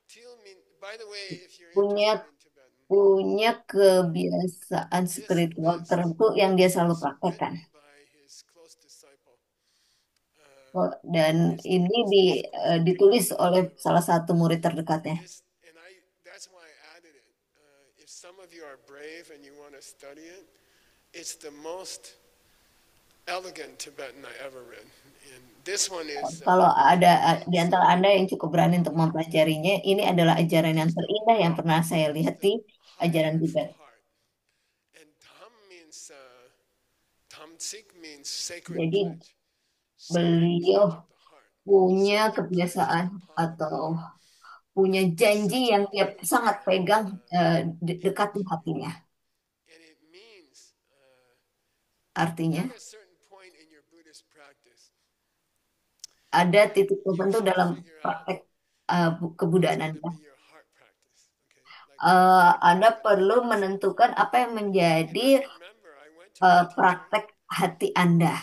Til mean, by the way, if you're punya interested in Tibetan, punya kebiasaan this spiritual list tertentu yang dia selalu was praktekkan. written by his close disciple. Dan ini ditulis oleh salah satu murid terdekatnya. And that's why I added it. If some of you are brave and you want to study it, it's the most elegant Tibetan I ever read. And this one is Kalau ada di antara Anda yang cukup berani untuk mempelajarinya, ini adalah ajaran yang terindah yang pernah saya lihat di ajaran Tibet. heart. And Tham means Thamsik means sacred Jadi pledge. beliau Of the heart. punya kebiasaan atau punya janji yang dia sangat pegang dekat di hatinya. And it means Artinya at a certain point in your Buddhist practice, ada titik tertentu dalam praktek kebudayaan to Anda. be your heart practice. Okay? Anda perlu menentukan apa yang menjadi Remember, I went to my teacher. praktek hati Anda.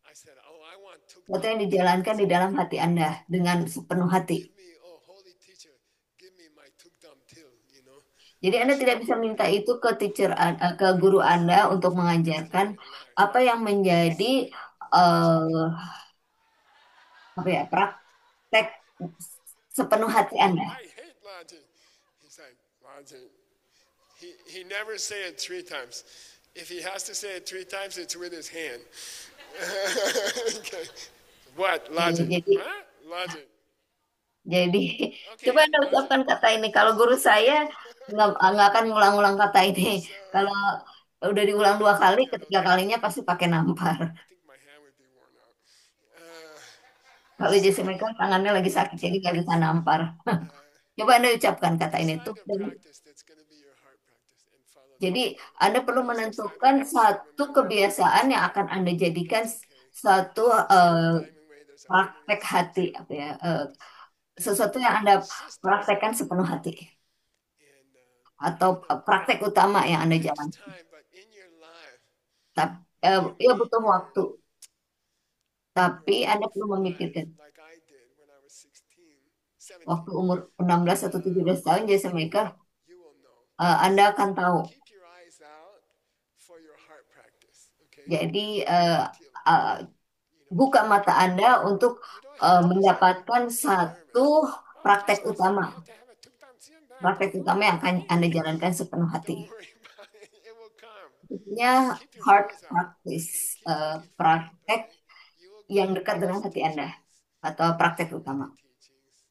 I said, oh, I want Sesuatu yang dijalankan di dalam hati Anda dengan sepenuh hati. give me, oh, holy teacher, give me my tukdam til, Jadi Anda tidak bisa minta itu ke ke guru Anda untuk mengajarkan apa yang menjadi apa ya, praktek sepenuh hati Anda. I hate Lajin. He's like, Lajin. He never say it 3 times. If he has to say it 3 times, it's with his hand. Okay. What? Lajin. Jadi- Huh? Lajin. Jadi Oke, coba Anda ucapkan kata ini. Kalau guru saya nggak akan ngulang-ulang kata ini. Kalau udah diulang 2 kali, ketiga kalinya pasti pakai nampar. I think my hand would be worn out. Kalau Jesse Michael tangannya lagi sakit, jadi nggak bisa nampar. Coba Anda ucapkan kata ini. Find a Dan practice that's going to be your heart practice and follow that. jadi Anda perlu menentukan satu kebiasaan yang akan Anda jadikan satu Diamond way, there's a praktek hati, apa ya, sesuatu yang Anda praktekkan sepenuh hati, and atau praktek utama yang Anda jalankan. time, but in your life, Tapi ya butuh waktu. Tapi Anda perlu memikirkan like I did when I was 16, 17, waktu umur 16 atau 17 tahun Jesse Michael, you will know. Anda akan tahu. Keep your eyes out for your heart practice, okay? Jadi buka mata Anda untuk mendapatkan satu praktek utama. To have a tukdam tsiyan back, Praktek utama yang akan Anda jalankan sepenuh hati. don't worry about it, it will come. Maksudnya heart practice, praktek You will yang dekat dengan hati Anda atau praktek utama. teachings,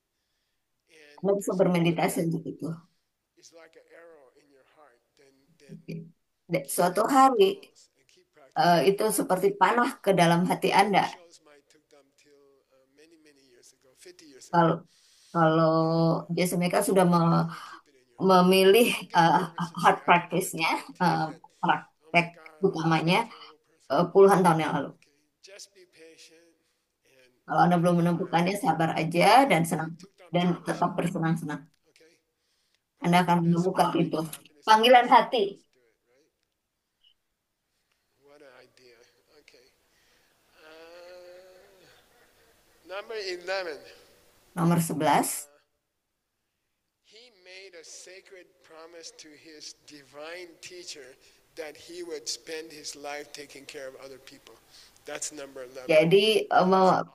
and Anda bisa bermeditasi untuk itu. it's like an arrow in your heart. Then Dan suatu hari and keep practicing. itu seperti panah ke dalam hati Anda. Chose my tukdam till many years ago, 50 years ago. Kalau kalau Jesse Michael sudah Keep it in your memilih heart practice-nya, praktek utamanya puluhan tahun yang lalu. just be patient and Kalau Anda belum menemukannya, sabar aja dan senang dan tetap bersenang-senang. okay. Anda akan menemukan itu. Panggilan hati. Do it, right? What an idea. Okay. Number 11. Nomor 11. He made a sacred promise to his divine teacher that he would spend his life taking care of other people. That's number 11. Jadi Awesome.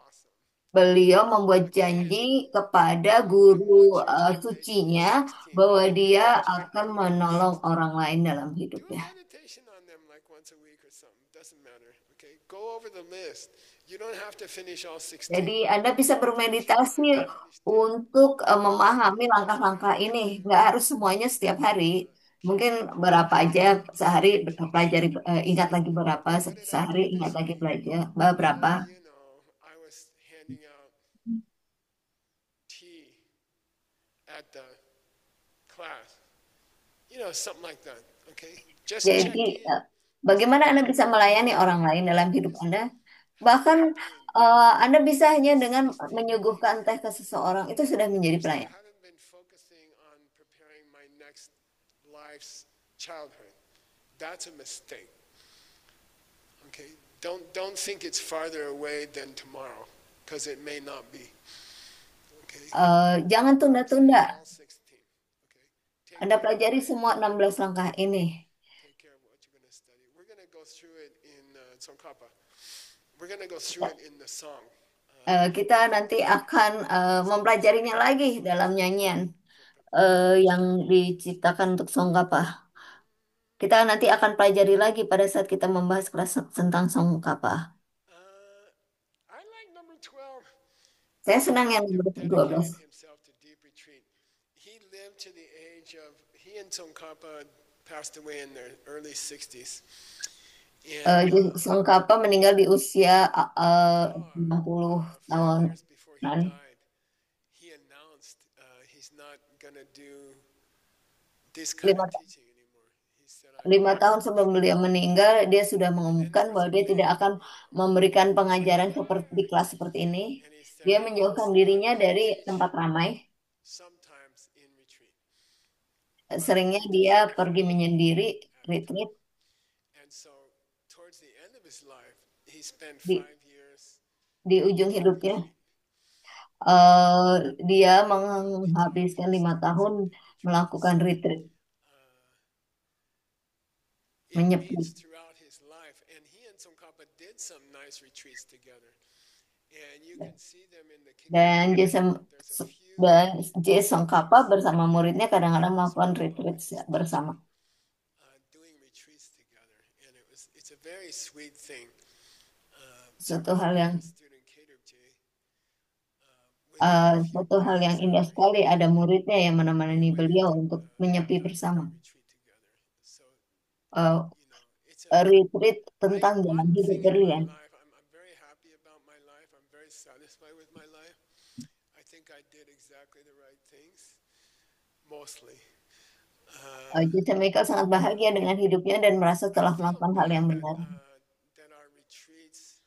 beliau membuat And janji kepada in guru one church in sucinya 1916, bahwa in dia one church akan in menolong 1916, orang lain dalam do a hidupnya. meditation on them like once a week or something. Doesn't matter. Okay, go over the list. You don't have to finish all 16. Jadi Anda bisa bermeditasi Finish 10. untuk memahami langkah-langkah ini. Nggak harus semuanya setiap hari. Mungkin berapa aja sehari pelajari, ingat lagi berapa, What did I sehari do ingat this lagi week? belajar berapa. You know, I was handing out tea at the class. You know, something like that. Okay, just check Jadi in. bagaimana Anda bisa melayani orang lain dalam hidup Anda? Bahkan Anda bisa hanya dengan menyuguhkan teh ke seseorang itu sudah menjadi So I pelayan. haven't been focusing on preparing my next life's childhood. That's a mistake. Okay, don't think it's farther away than tomorrow, because it may not be. Okay, Jangan tunda-tunda. all 16. Okay, take Anda care, pelajari semua 16 langkah ini. take care of what you're going to study. We're going to go through it in Tsongkhapa. We're going to go through it in the song. Kita nanti akan mempelajarinya lagi dalam nyanyian yang diciptakan untuk Songkapa. Kita nanti akan pelajari lagi pada saat kita membahas kelas tentang Songkapa. I like number 12. Saya senang yang nomor Dedicated 12. himself to deep retreat. He lived to the age of, he and Tsongkhapa passed away in their early 60s. And Songkapa meninggal di usia 60 5 tahun. years before he died, he announced he's not going to do this kind Lima, of teaching anymore. He said, 5 tahun sebelum beliau meninggal, dia sudah mengumumkan bahwa dia tidak akan memberikan pengajaran seperti di kelas seperti ini. and he said, Dia I will menjauhkan start dirinya dari teach tempat ramai. sometimes in retreat. Seringnya dia pergi menyendiri, retreat. And so towards the end of his life, he spent Di, 5 years di ujung hidupnya, dia menghabiskan 5 tahun melakukan retreat, it menyepi. meets throughout his life. And he and Tsongkhapa did some nice retreats together. And you can see them in the Dan Kingdom. Jason There's a few Jason Kappa bersama muridnya kadang-kadang melakukan retreat bersama. doing retreats together. And it's a very sweet thing. Suatu hal yang Student Katurje, with suatu hal yang indah sekali ada muridnya yang menemani beliau untuk menyepi bersama. retreat together. So, Uh, it's a Retreat tentang jalan one hidup thing in my berlian. life, I'm very happy about my life. I'm very satisfied with my life. I think I did exactly the right things, mostly. Jason Michael sangat bahagia dengan hidupnya dan merasa telah melakukan hal yang benar. That our retreats,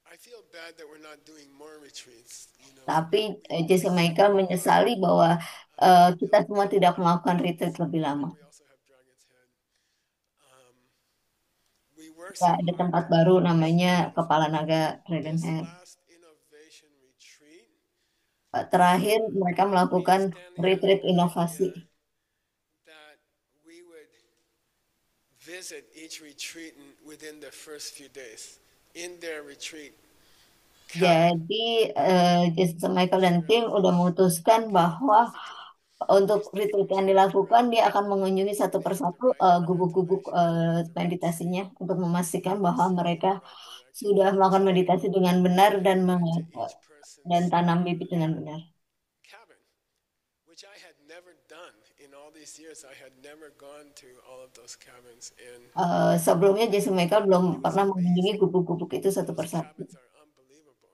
I feel bad that we're not doing more retreats. Tapi Jason Michael menyesali bahwa kita semua tidak melakukan retreat lebih lama. We also have Dragon's Head. We work Ya, ada tempat baru namanya Kepala Naga Dragon this Head. last innovation retreat. Terakhir mereka melakukan retreat inovasi. That we would visit each retreatant within the first few days in their retreat. Jadi Jason Michael dan tim udah memutuskan bahwa untuk retreat yang dilakukan dia akan mengunjungi satu persatu gubuk-gubuk meditasinya untuk memastikan bahwa mereka sudah melakukan meditasi dengan benar dan tanam bibit dengan benar. Cabin, which I had never done in all these years. I had never gone to all of those cabins, and Sebelumnya Jason Michael belum pernah mengunjungi gubuk-gubuk itu satu those persatu. cabins are unbelievable.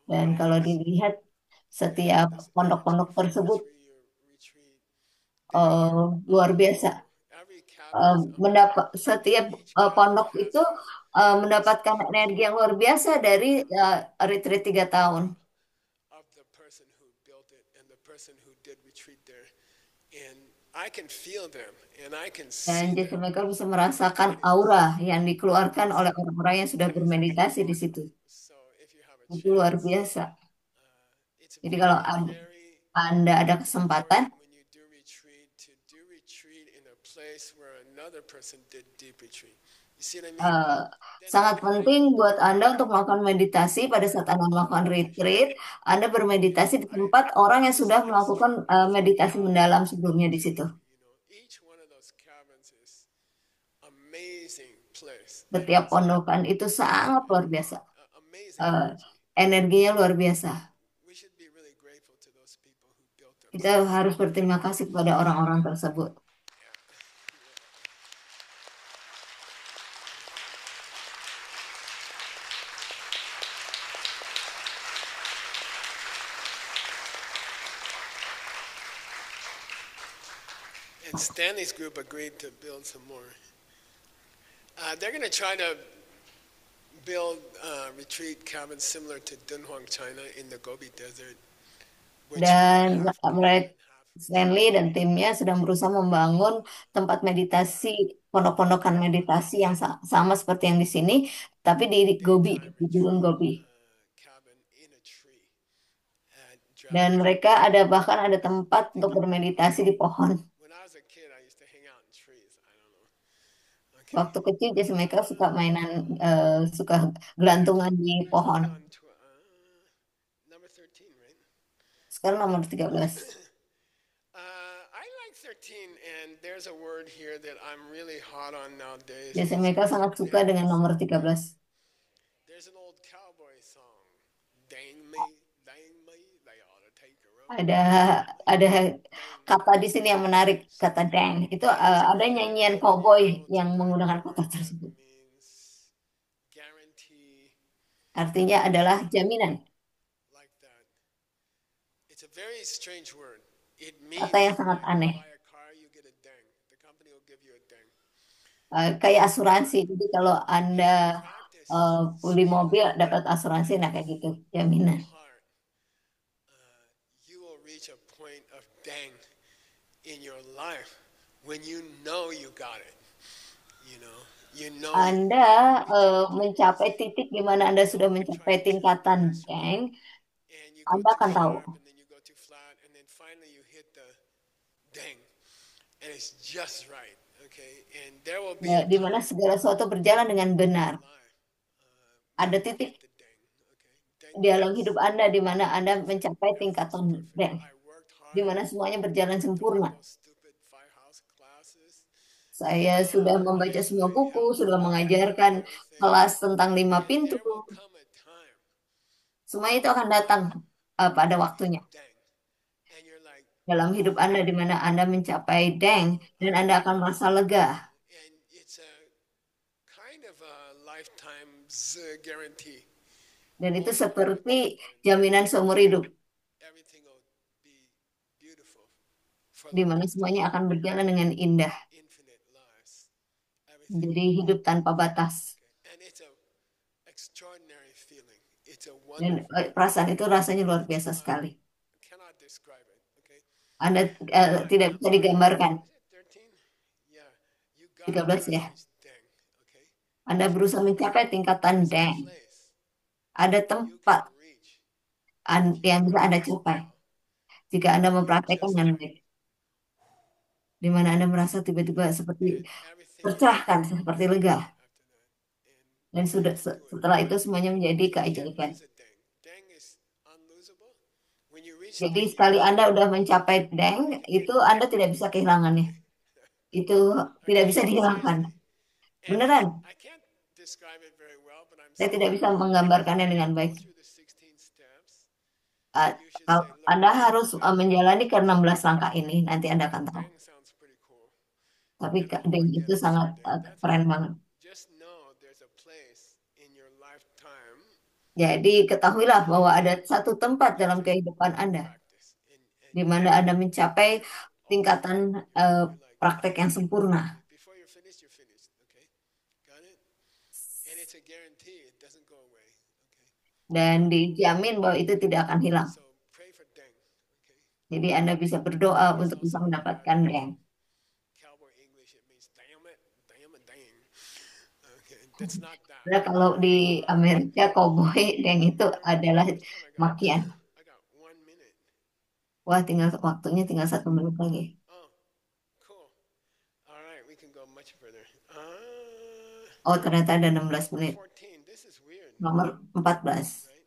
Dan kalau dilihat setiap pondok-pondok tersebut luar biasa. Every cabin Setiap pondok itu mendapatkan energi yang luar biasa dari retreat 3 tahun. of the person who built it and the person who did retreat there, and I can feel them and I can Dan see them. Jason Michael bisa merasakan aura yang dikeluarkan oleh orang-orang yang sudah bermeditasi di situ. So if you have a Itu luar chance, biasa. it's Jadi kalau very Anda ada kesempatan when you do place where another person did deep retreat. You see what I mean? Eh, Then Sangat everybody penting buat Anda untuk melakukan meditasi pada saat Anda goes melakukan on retreat. retreat. Anda You bermeditasi know, di tempat orang yang sudah it's melakukan beautiful meditasi mendalam cabins in sebelumnya the di situ. tree. You know, each one of those cabins is amazing place. It Setiap has pondokan itu sangat luar biasa. amazing Eh, energy. Energinya luar biasa. We should be really grateful to those people who built them. Kita harus berterima kasih kepada orang-orang tersebut. And Stanley's group agreed to build some more. They're going to try to build retreat cabins similar to Dunhuang, China, in the Gobi Desert, which Dan half Korean mereka and half Stanley dan timnya sedang berusaha membangun tempat meditasi, pondok-pondokan meditasi yang sama seperti yang di sini, tapi di Gobi, daytime di Gunung retreat Gobi. cabin in a tree at Dan Dragon mereka Forest. bahkan ada tempat untuk bermeditasi di pohon. When I was a kid, I used to hang out in trees. I don't know. Okay. Waktu kecil Jesse mereka suka mainan, suka gelantungan di What did I pohon. say on number 13, right? Sekarang nomor 13. I like 13, and there's a word here that I'm really hot on nowadays. Jesse mereka sangat suka dengan nomor 13. There's an old cowboy song. Dang me, they ought to take a road. Ada kata di sini yang menarik, kata dang. Itu ada nyanyian cowboy yang menggunakan kata tersebut. Means guarantee, Artinya adalah jaminan. like that. It's a very strange word. It means Kata yang sangat like aneh. buy a car, you get a dang. The company will give you a dang. Kayak asuransi. Jadi kalau Anda Practice beli mobil dapat asuransi, nah kayak gitu, jaminan. heart. You will reach a point of dang in your life when you know you got it. You know. Anda mencapai titik di mana Anda sudah mencapai tingkatan dang, And you go Anda too akan tahu. sharp, and then you go too flat, and then finally you hit the dang, and it's just right. Okay, and there will be a Di mana segala sesuatu berjalan dengan benar. life. Ada titik The dang. Okay, dang. di dalam hidup Anda di mana Anda mencapai tingkatan dang, I worked di hard mana semuanya berjalan sempurna. those stupid firehouse classes. Saya sudah membaca semua buku, sudah mengajarkan kelas tentang 5 pintu. There will come a time, Semua itu akan datang pada waktunya dang, and you're like, dalam hidup Anda di mana Anda mencapai dang dan Anda akan merasa lega. and it's a kind of a lifetime guarantee. Dan itu seperti jaminan seumur hidup Everything will be beautiful for di mana semuanya akan berjalan dengan indah. infinite lives. Everything, Jadi hidup tanpa batas. and it's a extraordinary feeling. It's a Dan wonderful. perasaan itu rasanya luar biasa sekali. Cannot describe it. Okay. Anda tidak bisa digambarkan. Is it 13? Yeah. You 13 ya. reach dang. Okay. Anda berusaha mencapai tingkatan dang. Place Ada you tempat can reach yang bisa Anda capai jika Anda mempraktekkan dengan baik. Di mana Anda merasa tiba-tiba seperti everything tercerahkan, seperti lega. after that. And Dan setelah itu semuanya menjadi keajaiban. lose a dang. Dang is unlosable. When you reach Jadi dang, sekali Anda udah mencapai dang, itu Anda tidak bisa kehilangannya. Itu tidak bisa dihilangkan. Beneran, I can't describe it very well, but I'm saya saying tidak bisa menggambarkannya dengan baik. through the 16 steps. Uh, Anda harus menjalani ke-16 langkah ini, nanti Anda akan tahu. Dang sounds pretty cool. Tapi dang itu sangat keren banget. Just know there's a place in your lifetime Jadi ketahuilah bahwa ada satu tempat dalam kehidupan Anda practice. And di mana Anda mencapai tingkatan praktek yang sempurna. before you're finished, you're finished. Okay? Got it? And it's a guarantee. It doesn't go away. Okay? Dan dijamin bahwa itu tidak akan hilang. So pray for dang. Okay? Jadi Anda bisa berdoa untuk bisa mendapatkan dang. Cowboy English, it means damn it, dang. Okay, that's not that. Nah, kalau di Amerika cowboy dang itu adalah makian. I got 1 minute. Wah, waktunya tinggal 1 menit lagi. Oh, cool. All right. much further? Oh, ternyata ada 16 Number menit. 14. This is weird, Nomor 14. right?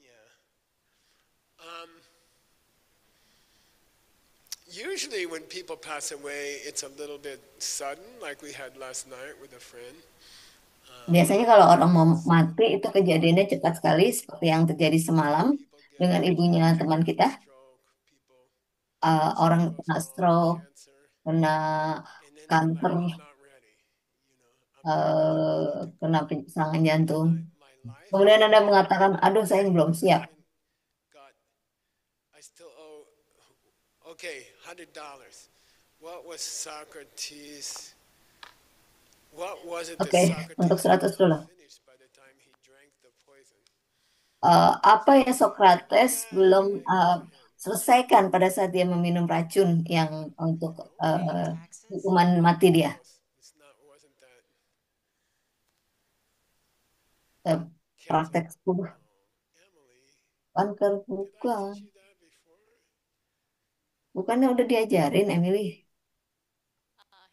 Yeah. Um, Usually, when people pass away, it's a little bit sudden, like we had last night with a friend. Biasanya kalau orang mau mati itu kejadiannya cepat sekali, seperti yang terjadi semalam People get dengan ibunya teman kita. stroke, people, Orang some kena goes wrong, stroke, cancer, kena and then they're kanker, like, I'm not ready. I'm not ready to go. kena serangan jantung. My life, Kemudian Anda mengatakan, aduh saya belum I siap. haven't got, I still owe, okay, $100. What was Socrates, what was it that Oke, untuk Socrates 100 dolar. finished by the time he drank the poison? Apa yang Socrates belum selesaikan pada saat dia meminum racun yang untuk Paying taxes? hukuman mati dia? It's not, wasn't that Eh, cancer? Praktek sepuh Emily, kanker did I bukan. teach you that before? Bukannya udah diajarin, Emily?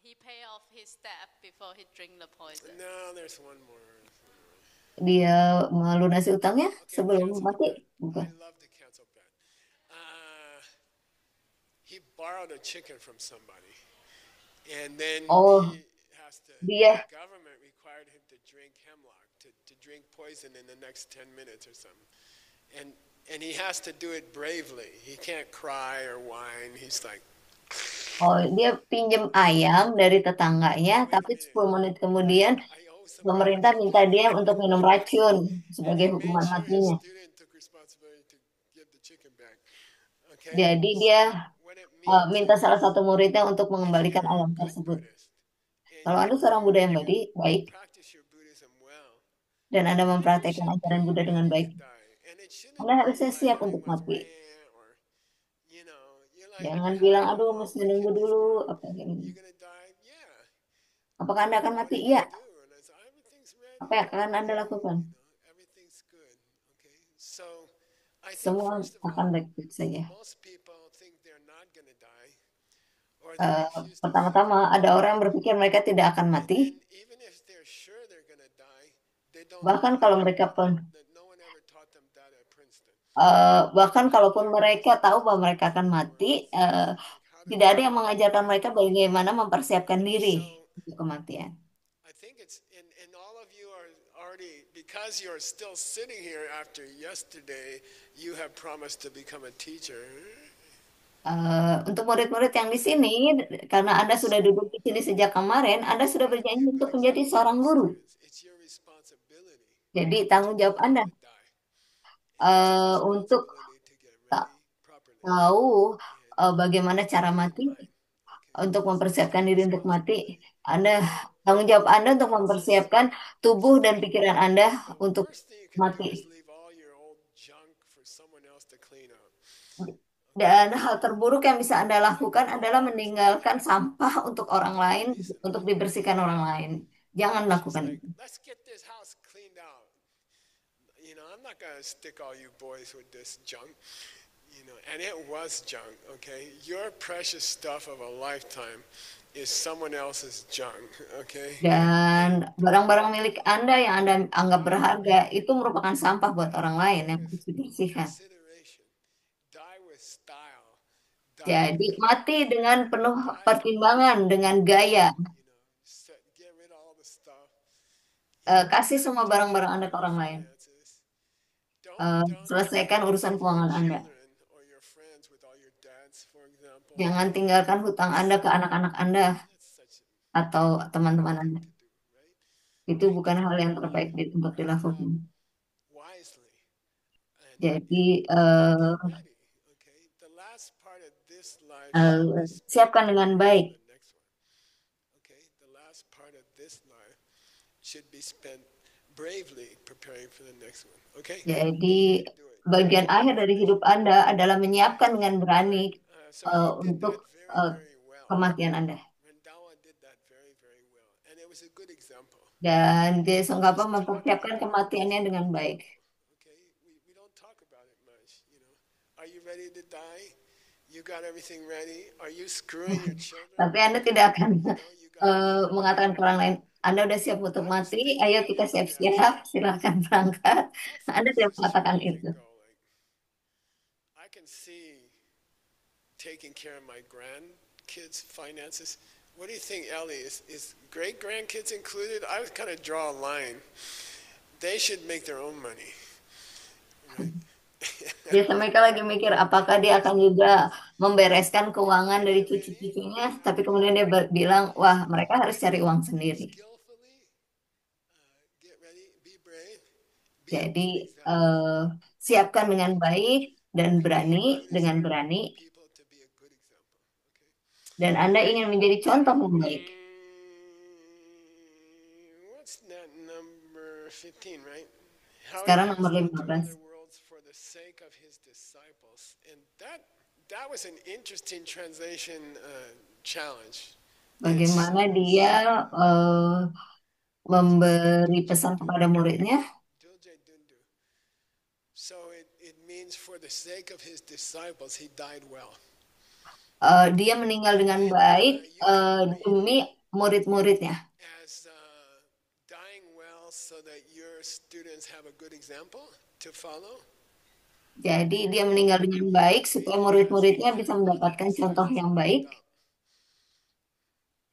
He pay off his debt before he drink the poison. No, there's one more. Dia melunasi utangnya Okay, sebelum cancel the mati? bet. Bukan. I love to cancel bet. He borrowed a chicken from somebody, and then Oh, he has to. dia. The government required him to drink hemlock, to drink poison in the next 10 minutes or something, and he has to do it bravely. He can't cry or whine. He's like, Oh, dia pinjem ayam dari tetangganya, wait a tapi minute, 10 menit kemudian I owe somebody. pemerintah minta dia untuk minum racun And sebagai he made hukuman sure his matinya. student took responsibility to give the chicken back. Okay. Jadi dia What it means minta is, salah satu muridnya untuk if mengembalikan you're a ayam good tersebut. Buddhist and Kalau Anda seorang Buddha yang baik practice your Buddhism well, dan Anda then you mempraktekkan should ajaran Buddha be dengan ready baik, to die. And it shouldn't Anda be harusnya like siap when untuk it was mati. or you're like, Jangan how bilang, aduh long mesti would nunggu you dulu. before Apa ini? you're gonna die? Yeah. Apakah Anda akan What mati? are you Iya. gonna do? And I said, everything's ready. Apa yang akan Anda lakukan? Everything's good. Okay. So I think Semua first of akan all, baik-baik saja. most people think they're not gonna die, or they refuse to think Pertama-tama ada orang yang berpikir mereka tidak akan And mati. then even if they're sure they're gonna die, they don't Bahkan know kalau that. mereka pun That no one ever taught them that at Princeton. bahkan kalaupun mereka tahu bahwa mereka akan mati, tidak ada yang mengajarkan mereka bagaimana mempersiapkan diri untuk kematian. I think it's and all of you are already, because you're still sitting here after yesterday, you have promised to become a teacher. Untuk murid-murid yang di sini, karena Anda sudah duduk di sini sejak kemarin, Anda sudah berjanji untuk menjadi seorang guru. It's your responsibility Jadi tanggung jawab Anda to die. And it's your untuk responsibility to get ready properly. tahu bagaimana cara mati, Okay. untuk mempersiapkan diri untuk mati. Anda tanggung jawab Anda untuk mempersiapkan tubuh dan pikiran Anda The untuk worst thing you can do is mati. leave all your old junk for someone else to clean up. Dan hal terburuk yang bisa Anda lakukan adalah meninggalkan sampah untuk orang lain, untuk dibersihkan orang lain. Jangan lakukan Like, itu. let's get this house cleaned out. I'm not gonna stick all you boys with this junk. And it was junk, okay? Your precious stuff of a lifetime is someone else's junk, okay? Dan barang-barang milik Anda yang Anda anggap berharga itu merupakan sampah buat orang lain yang harus dibersihkan. Consideration. Die with style. Jadi mati dengan penuh pertimbangan, dengan gaya. Get rid of all the stuff. Kasih semua barang-barang Anda ke orang lain. Selesaikan urusan keuangan Anda. Or your friends with all your debts, for example. Jangan tinggalkan hutang Anda ke anak-anak Anda That's such atau teman-teman Anda. to do, right? Itu bukan hal yang terbaik untuk dilakukan. Wisely. And Jadi ready, okay? The last part of this life should be spent siapkan dengan baik. the next one. Okay? The last part of this life should be spent bravely preparing for the next one. Okay? Jadi bagian akhir dari hidup Anda adalah menyiapkan dengan berani So he did untuk that very well. kematian Anda. Rendawa did that very, very well. And it was a good example. Dan dia Songkapa mempersiapkan kematiannya dengan baik. Okay? We don't talk about it much, Are you ready to die? You got everything ready? Are you screwing your children? Tapi Anda tidak akan You know, you got everything mengatakan ke orang lain, Anda udah siap untuk I was mati, thinking ayo of kita it. siap-siap, silakan berangkat. How far Anda does tidak this mengatakan tradition itu. go? Like, I can see taking care of my grandkids' finances. What do you think, Ellie? Is great grandkids included? I would kind of draw a line. They should make their own money. Right? Biasa mereka lagi mikir apakah dia akan juga membereskan keuangan dari cucu-cucunya, tapi kemudian dia bilang, wah mereka harus cari uang sendiri. Skillfully get ready, be brave, be a Jadi good example. siapkan dengan baik dan berani Do this dengan for berani, people to be a good example. Okay. dan Anda ingin menjadi contoh yang baik. What's that number 15, right? How he Sekarang passed nomor on to 15. other worlds for the sake of his disciples. And that was an interesting translation challenge. Bagaimana dia memberi pesan kepada muridnya. Dulce Dundu. So it means for the sake of his disciples, he died well. Dia meninggal dengan baik demi murid-muridnya. As dying well so that your students have a good example to follow. Jadi dia meninggal dengan baik supaya murid-muridnya bisa mendapatkan contoh yang baik.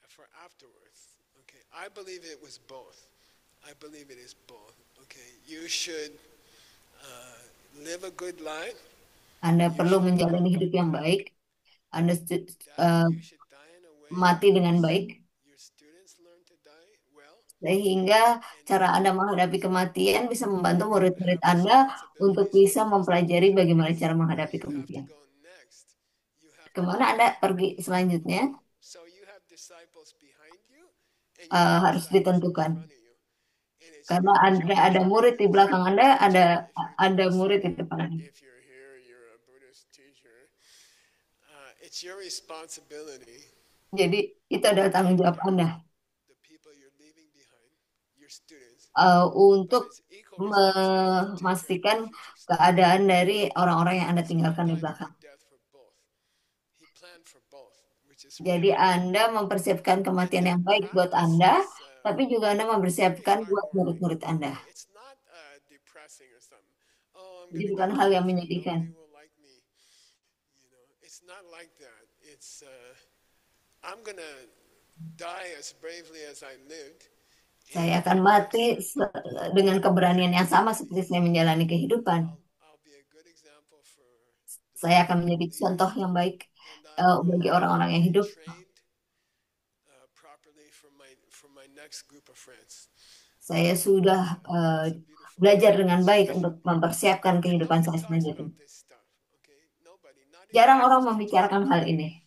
For afterwards, okay. I believe it was both. I believe it is both. Okay, you should live a good life. Anda perlu menjalani hidup yang baik. Anda You should die in a way mati dengan baik. your students learn to die well. Sehingga cara Anda menghadapi kematian bisa membantu murid-murid Anda untuk bisa mempelajari bagaimana cara menghadapi You have to kematian. go next. You have Kemana Anda pergi selanjutnya? so you have disciples behind you, and you have Harus disciples in ditentukan. front of you. And it's Karena your ada job murid di belakang Anda, ada if murid di depan Anda. if you're here, you're a Buddhist teacher. It's your responsibility. Jadi itu adalah tanggung jawab Anda The people you're leaving behind, your students. untuk It's equal responsibility to take care of memastikan your future students. keadaan dari orang-orang yang Anda So he tinggalkan di died a belakang. good death for both. He planned for both, which is Jadi Anda mempersiapkan kematian yang baik buat Anda, tapi juga Anda mempersiapkan buat murid-murid Anda. it's not depressing or something. Oh, I'm Jadi gonna bukan get hal yang cancer, menyedihkan. nobody will like me. You know, it's not like that. It's I'm gonna die as bravely as I lived. Saya akan mati dengan keberanian yang sama seperti saya menjalani kehidupan. I'll be a good example for Saya akan menjadi contoh yang baik bagi orang-orang yang hidup. trained properly for my next group of friends. Saya sudah belajar dengan baik untuk mempersiapkan kehidupan saya Nobody talks selanjutnya. about this stuff, okay? Nobody, not even Jarang orang membicarakan hal ini,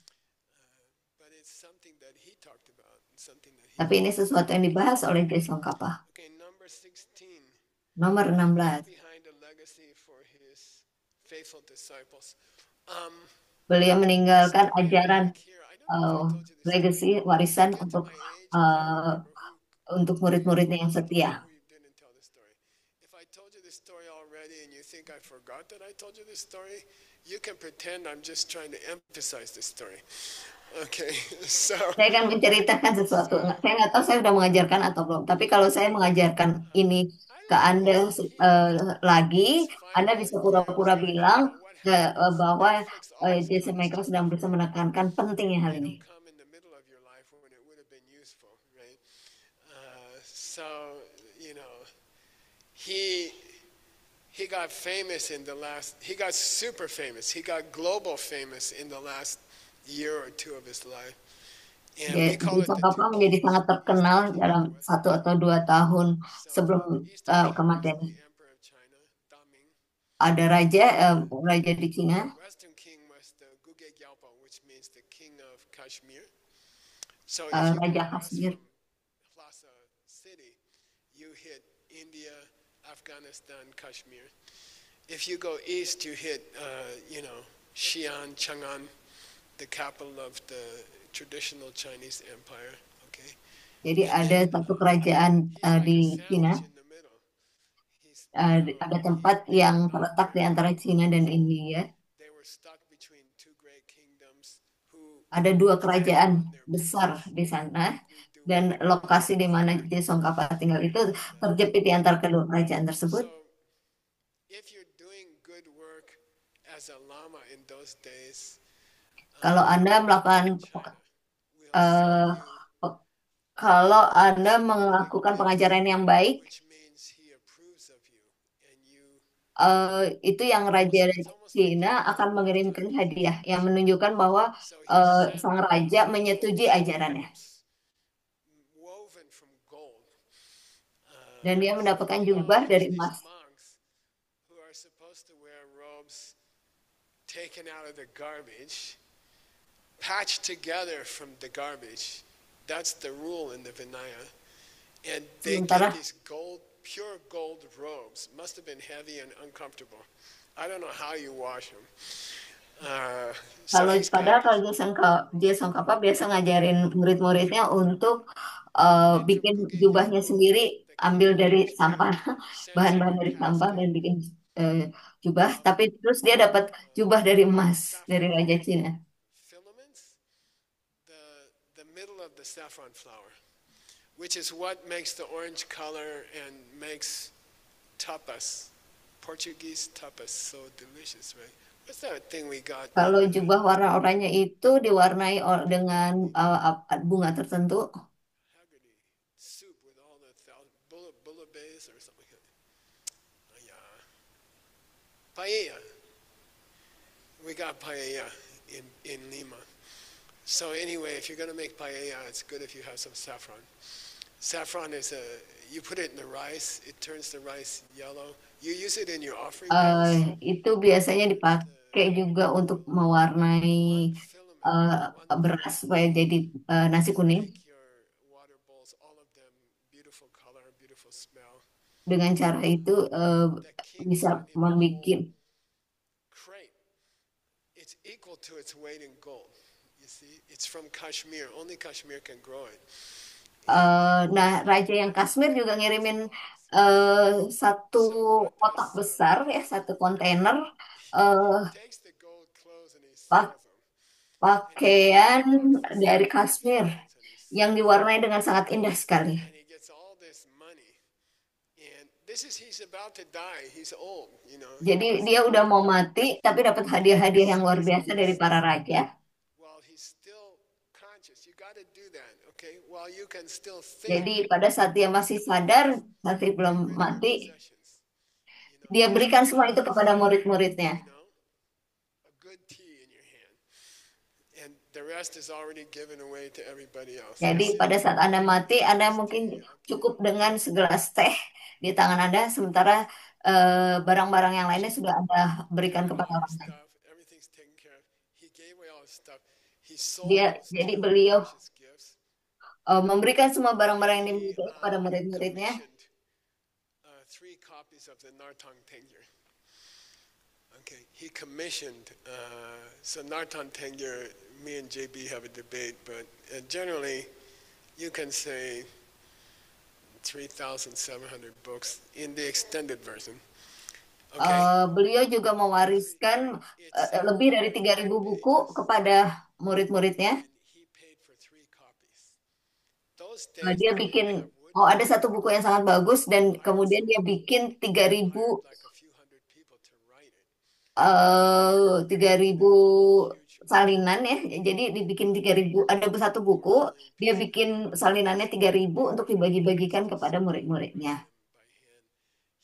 but it's something that he talked about, something that he. tapi ini sesuatu yang dibahas oleh Jason Kappa. Okay, number 16. Nomor 16. Behind a legacy for his faithful disciples. Beliau meninggalkan Story I ajaran like here. I don't know if I told you this. legacy, warisan Get to untuk my age, I can't remember untuk murid-muridnya yang who setia. you didn't tell this story. If I told you this story already and you think I forgot that I told you this story, you can pretend I'm just trying to emphasize this story. Okay, so Saya akan menceritakan sesuatu. Saya nggak tahu saya sudah mengajarkan atau belum. Tapi kalau saya mengajarkan ini ke Anda lagi, Anda bisa pura-pura bilang bahwa Jason Michael sedang berusaha menekankan pentingnya hal they ini. don't come in the middle of your life when it would have been useful, right? So you know, he got famous in the last. He got super famous. He got global famous in the last year or two of his life. And we call it Jason the Kappa menjadi sangat terkenal dalam 1 atau 2 tahun sebelum East King was kematiannya. the emperor of China, Daming. Ada raja di Cina. Western king was the Guge Gyalpo, which means the king of Kashmir. So if you go Raja west Kashmir. from Lhasa city, you hit India, Afghanistan, Kashmir. If you go east, you hit, Xi'an, Chang'an, the capital of the traditional Chinese empire. Okay. Jadi ada satu kerajaan di Cina, Sandwich in the middle. He's, ada tempat yang terletak di antara Cina dan India. they were stuck between two great kingdoms. ada dua kerajaan on their besar base di sana, dan doing lokasi di mana Jesongkapa tinggal itu terjepit di antara kedua kerajaan tersebut. so if you're doing good work as a lama in those days Kalau Anda melakukan China will eh, send you pe- kalau Anda a melakukan gift, pengajaran yang baik, which means he approves of you and you itu yang Raja it's almost like Cina you akan know mengirimkan Natalia. hadiah yang menunjukkan bahwa So he sent sang these raja menyetujui ajarannya, robes woven from gold. dan dia So mendapatkan Bilal jubah has dari these emas. monks who are supposed to wear robes taken out of the garbage, patched together from the garbage. That's the rule in the Vinaya. And they get Sementara these gold, pure gold robes. Must have been heavy and uncomfortable. I don't know how you wash them. So kalau he's got padahal kalau Jason Kappa biasa ngajarin murid-muridnya untuk Mantra bikin Puge jubahnya Guru, sendiri, the ambil dari Kashmir sampah, bahan-bahan sensitive dari sampah casket, dan bikin eh, jubah. Tapi terus dia dapat jubah dari emas dari saffron Raja Cina. filaments, the middle of the saffron flower, which is what makes the orange color and makes tapas, Portuguese tapas, so delicious, right? What's that thing we got in Kalau jubah warna oranye itu diwarnai dengan bunga tertentu. Haggerty soup with all the bouillabaisse or something like that? Yeah. Paella. We got paella in Lima. So anyway, if you're going to make paella, it's good if you have some saffron. Saffron is you put it in the rice, it turns the rice yellow. You use it in your offering bowls. Itu biasanya dipakai juga untuk mewarnai One filament, one beras supaya jadi nasi kuning. make your water bowls, all of them beautiful color, beautiful smell. Dengan cara itu The king bisa pot in the membuat whole crate, it's equal to its weight in gold. You see, it's from Kashmir. Only Kashmir can grow it. nah, Raja yang Kashmir juga ngirimin satu So what kotak does besar ya, satu kontainer he eh, takes the gold clothes and he pak- sells them, and he gets pakaian about dari 400 Kashmir clothes and he yang sells them, diwarnai dengan sangat indah sekali. and he gets all this money. And this is he's about to die. He's old, you know. Jadi dia udah mau mati, tapi dapat hadiah-hadiah yang luar biasa dari para raja. While he's still conscious, you got to do that, okay? While you can still Jadi think, pada saat dia masih sadar, masih belum get rid of your mati, possessions. You know, dia berikan semua itu have, kepada murid-muridnya. you know, a good tea in your hand, and the rest is already given away to everybody else. Jadi You see? pada saat Anda mati, Anda mungkin cukup dengan segelas teh di tangan Anda, sementara barang-barang yang lainnya sudah Anda berikan Give kepada all orang his lain. stuff, everything's taken care of. He gave away all his stuff. He sold Dia, those jadi two beliau precious gifts. memberikan semua barang-barang And yang he dimiliki kepada murid-muridnya. commissioned 3 copies of the Nartang Tengyur. Okay, he commissioned. So Nartan Tengyur, me and JB have a debate, but generally, you can say 3,700 books in the extended version. Okay, Beliau juga mewariskan it's lebih dari 3.000 buku kepada murid-muridnya. and he paid for 3 copies. Those days Dia they bikin, didn't have wood. ada satu buku yang sangat bagus dan kemudian dia bikin 3.000 Hired like a few hundred people to write it. 3.000 salinan ya. Jadi dibikin 3.000, ada satu buku, dia bikin salinannya 3.000 untuk dibagi-bagikan kepada murid-muridnya. By hand.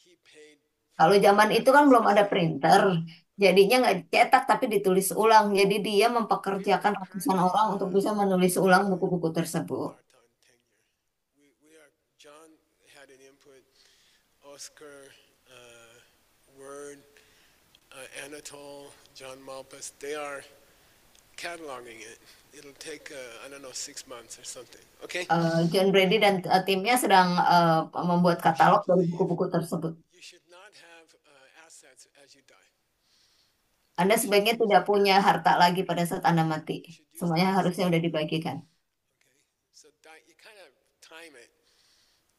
He paid Kalau zaman itu kan belum ada printer, jadinya nggak dicetak tapi ditulis ulang. Jadi dia mempekerjakan ratusan orang untuk bisa menulis ulang buku-buku tersebut. Nartan Tengyur. We are, John had an input, Oscar, Word, Anatole, John Malpas, they are cataloging it. It'll take, I don't know, 6 months or something. Okay? John Brady dan timnya sedang membuat katalog dari buku-buku tersebut. You should not have assets as you die. Anda sebaiknya tidak punya harta lagi pada saat Anda mati. Semuanya harusnya udah dibagikan. Okay? So you kind of time it.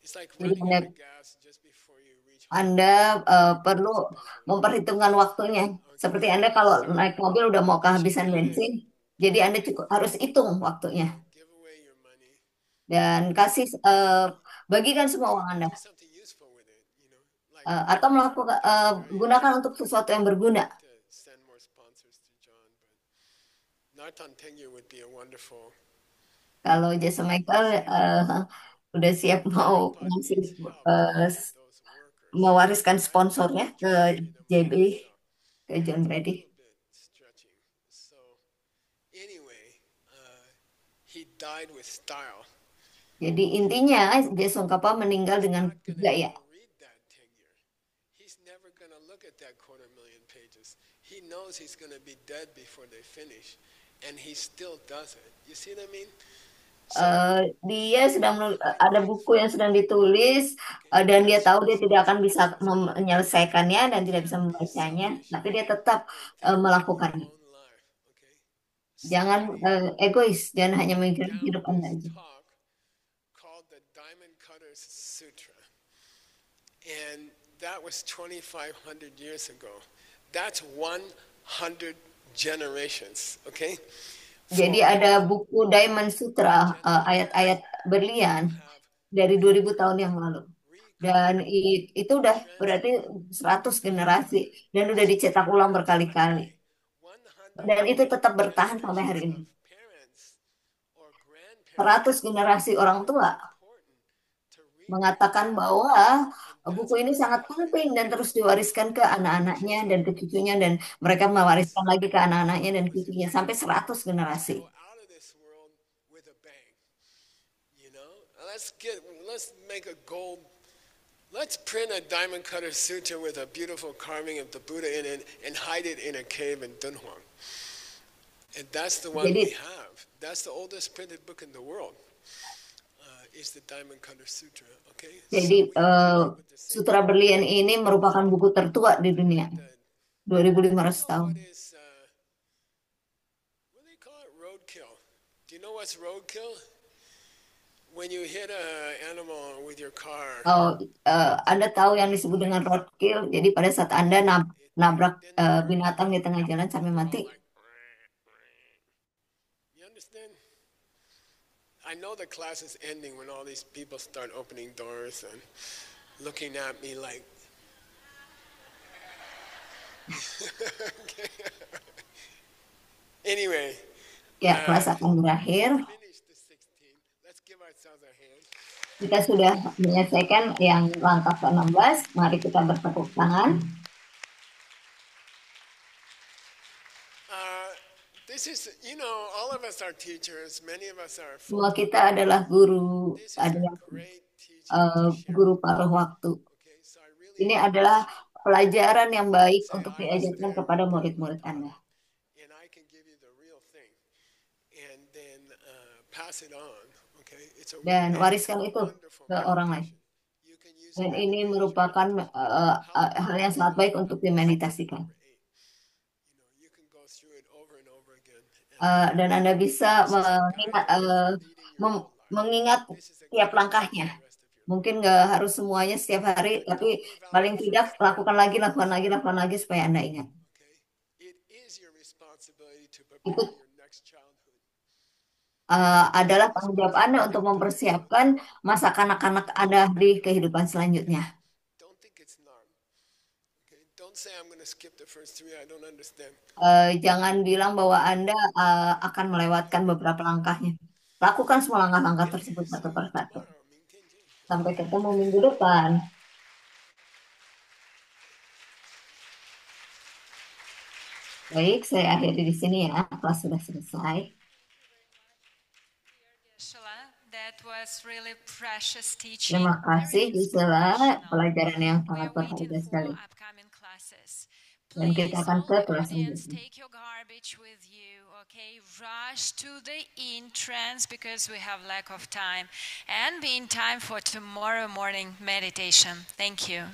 It's like Jadi running out of gas just before you reach home. Anda perlu memperhitungkan waktunya. Seperti Anda kalau naik mobil udah mau kehabisan bensin, Jadi Anda cukup harus hitung waktunya Give away your money. dan bagikan semua uang Anda. Do something useful with it, like Atau gunakan untuk sesuatu yang berguna. to send more sponsors to John, but Nartan Tengyu would be a wonderful. Kalau Jasa Michael udah siap mau Prabhupada ngasih needs help to eh, get s- those workers. mewariskan I sponsornya ke translated them JB, myself. ke John It's a Brady. little bit stretching. So, anyway, he died with style. Jadi intinya Jason Kappa meninggal dengan Not gonna gaya. even read that tenure. He's never gonna look at that 250,000 pages. He knows he's gonna be dead before they finish, and he still does it. You see what I mean? So, Dia ada buku yang sedang ditulis dan dia tahu dia tidak akan bisa menyelesaikannya dan tidak bisa can't be membacanya, selfish tapi dia tetap and think of your melakukannya. own life. Okay. Jangan Study egois, jangan hanya wrote memikirkan down hidup Anda this aja. talk called the Diamond Cutters Sutra. And that was 2,500 years ago. That's 100 generations, okay? Jadi ada buku Diamond Sutra, ayat-ayat berlian Have dari 2000 tahun yang lalu. Dan itu udah berarti 100 generasi dan udah dicetak ulang berkali-kali. 100 Dan itu tetap bertahan sampai hari ini. generations of parents or grandparents 100 generasi orang tua important to read mengatakan bahwa buku ini sangat penting dan terus diwariskan ke anak-anaknya dan ke cucunya dan mereka mewariskan lagi ke anak-anaknya dan cucunya sampai 100 generasi. go out of this world with a bang. You know? Let's make a gold. Let's print a diamond cutter sutra with a beautiful carving of the Buddha in it and hide it in a cave in Dunhuang. And that's the one Jadi we have. That's the oldest printed book in the world. Is the Diamond Cutter Sutra. Okay. Jadi Sutra Berlian ini merupakan buku tertua di dunia, 2500 tahun. What do they call it? Roadkill. Do you know what's roadkill? When you hit an animal with your car. Anda tahu yang disebut dengan roadkill. Jadi pada saat Anda nabrak binatang di tengah jalan sampai mati. You understand? I know the class is ending when all these people start opening doors and looking at me like. Okay. Anyway. Ya, kelas akan berakhir. Finish the 16. Let's give ourselves a hand. Kita sudah menyelesaikan yang langkah ke-16. Mari kita bertepuk tangan. This is, all of us are teachers. Many of us are. Semua kita adalah guru, This is ada a yang great teaching to share. guru paruh waktu. Okay, so I Ini really adalah pelajaran yang baik say untuk I was diajarkan there kepada when murid-murid Prabhupada Anda. taught, and I can give you the real thing, and then pass it on. Okay, it's a Dan wariskan itu wonderful ke orang lain. meditation. You can use Dan it ini every day. merupakan hal yang sangat baik untuk dimeditasikan. You can go through it over and over again. And Dan Anda bisa mengingat tiap langkahnya. Mungkin nggak harus semuanya setiap hari, tapi paling tidak lakukan lagi supaya Anda ingat. it is your responsibility to Itu prepare your next childhood. adalah tanggung jawab Anda untuk mempersiapkan masa kanak-kanak Anda di kehidupan selanjutnya. Don't think it's not. Okay, don't say I'm going to skip the first 3. I don't understand. Jangan bilang bahwa Anda akan melewatkan beberapa langkahnya. Lakukan semua langkah-langkah tersebut satu persatu. Tomorrow, Mingtenji. Sampai ketemu minggu depan. Baik, saya akhiri di sini ya. Kelas sudah selesai. That was really precious teaching. Terima kasih, Very Gisela. inspirational. Pelajaran yang We sangat are waiting berharga for sekali. upcoming classes. Dan kita Please, akan all ke the kelas audience, selanjutnya. take your garbage with you, okay? Rush to the entrance because we have lack of time. And be in time for tomorrow morning meditation. Thank you.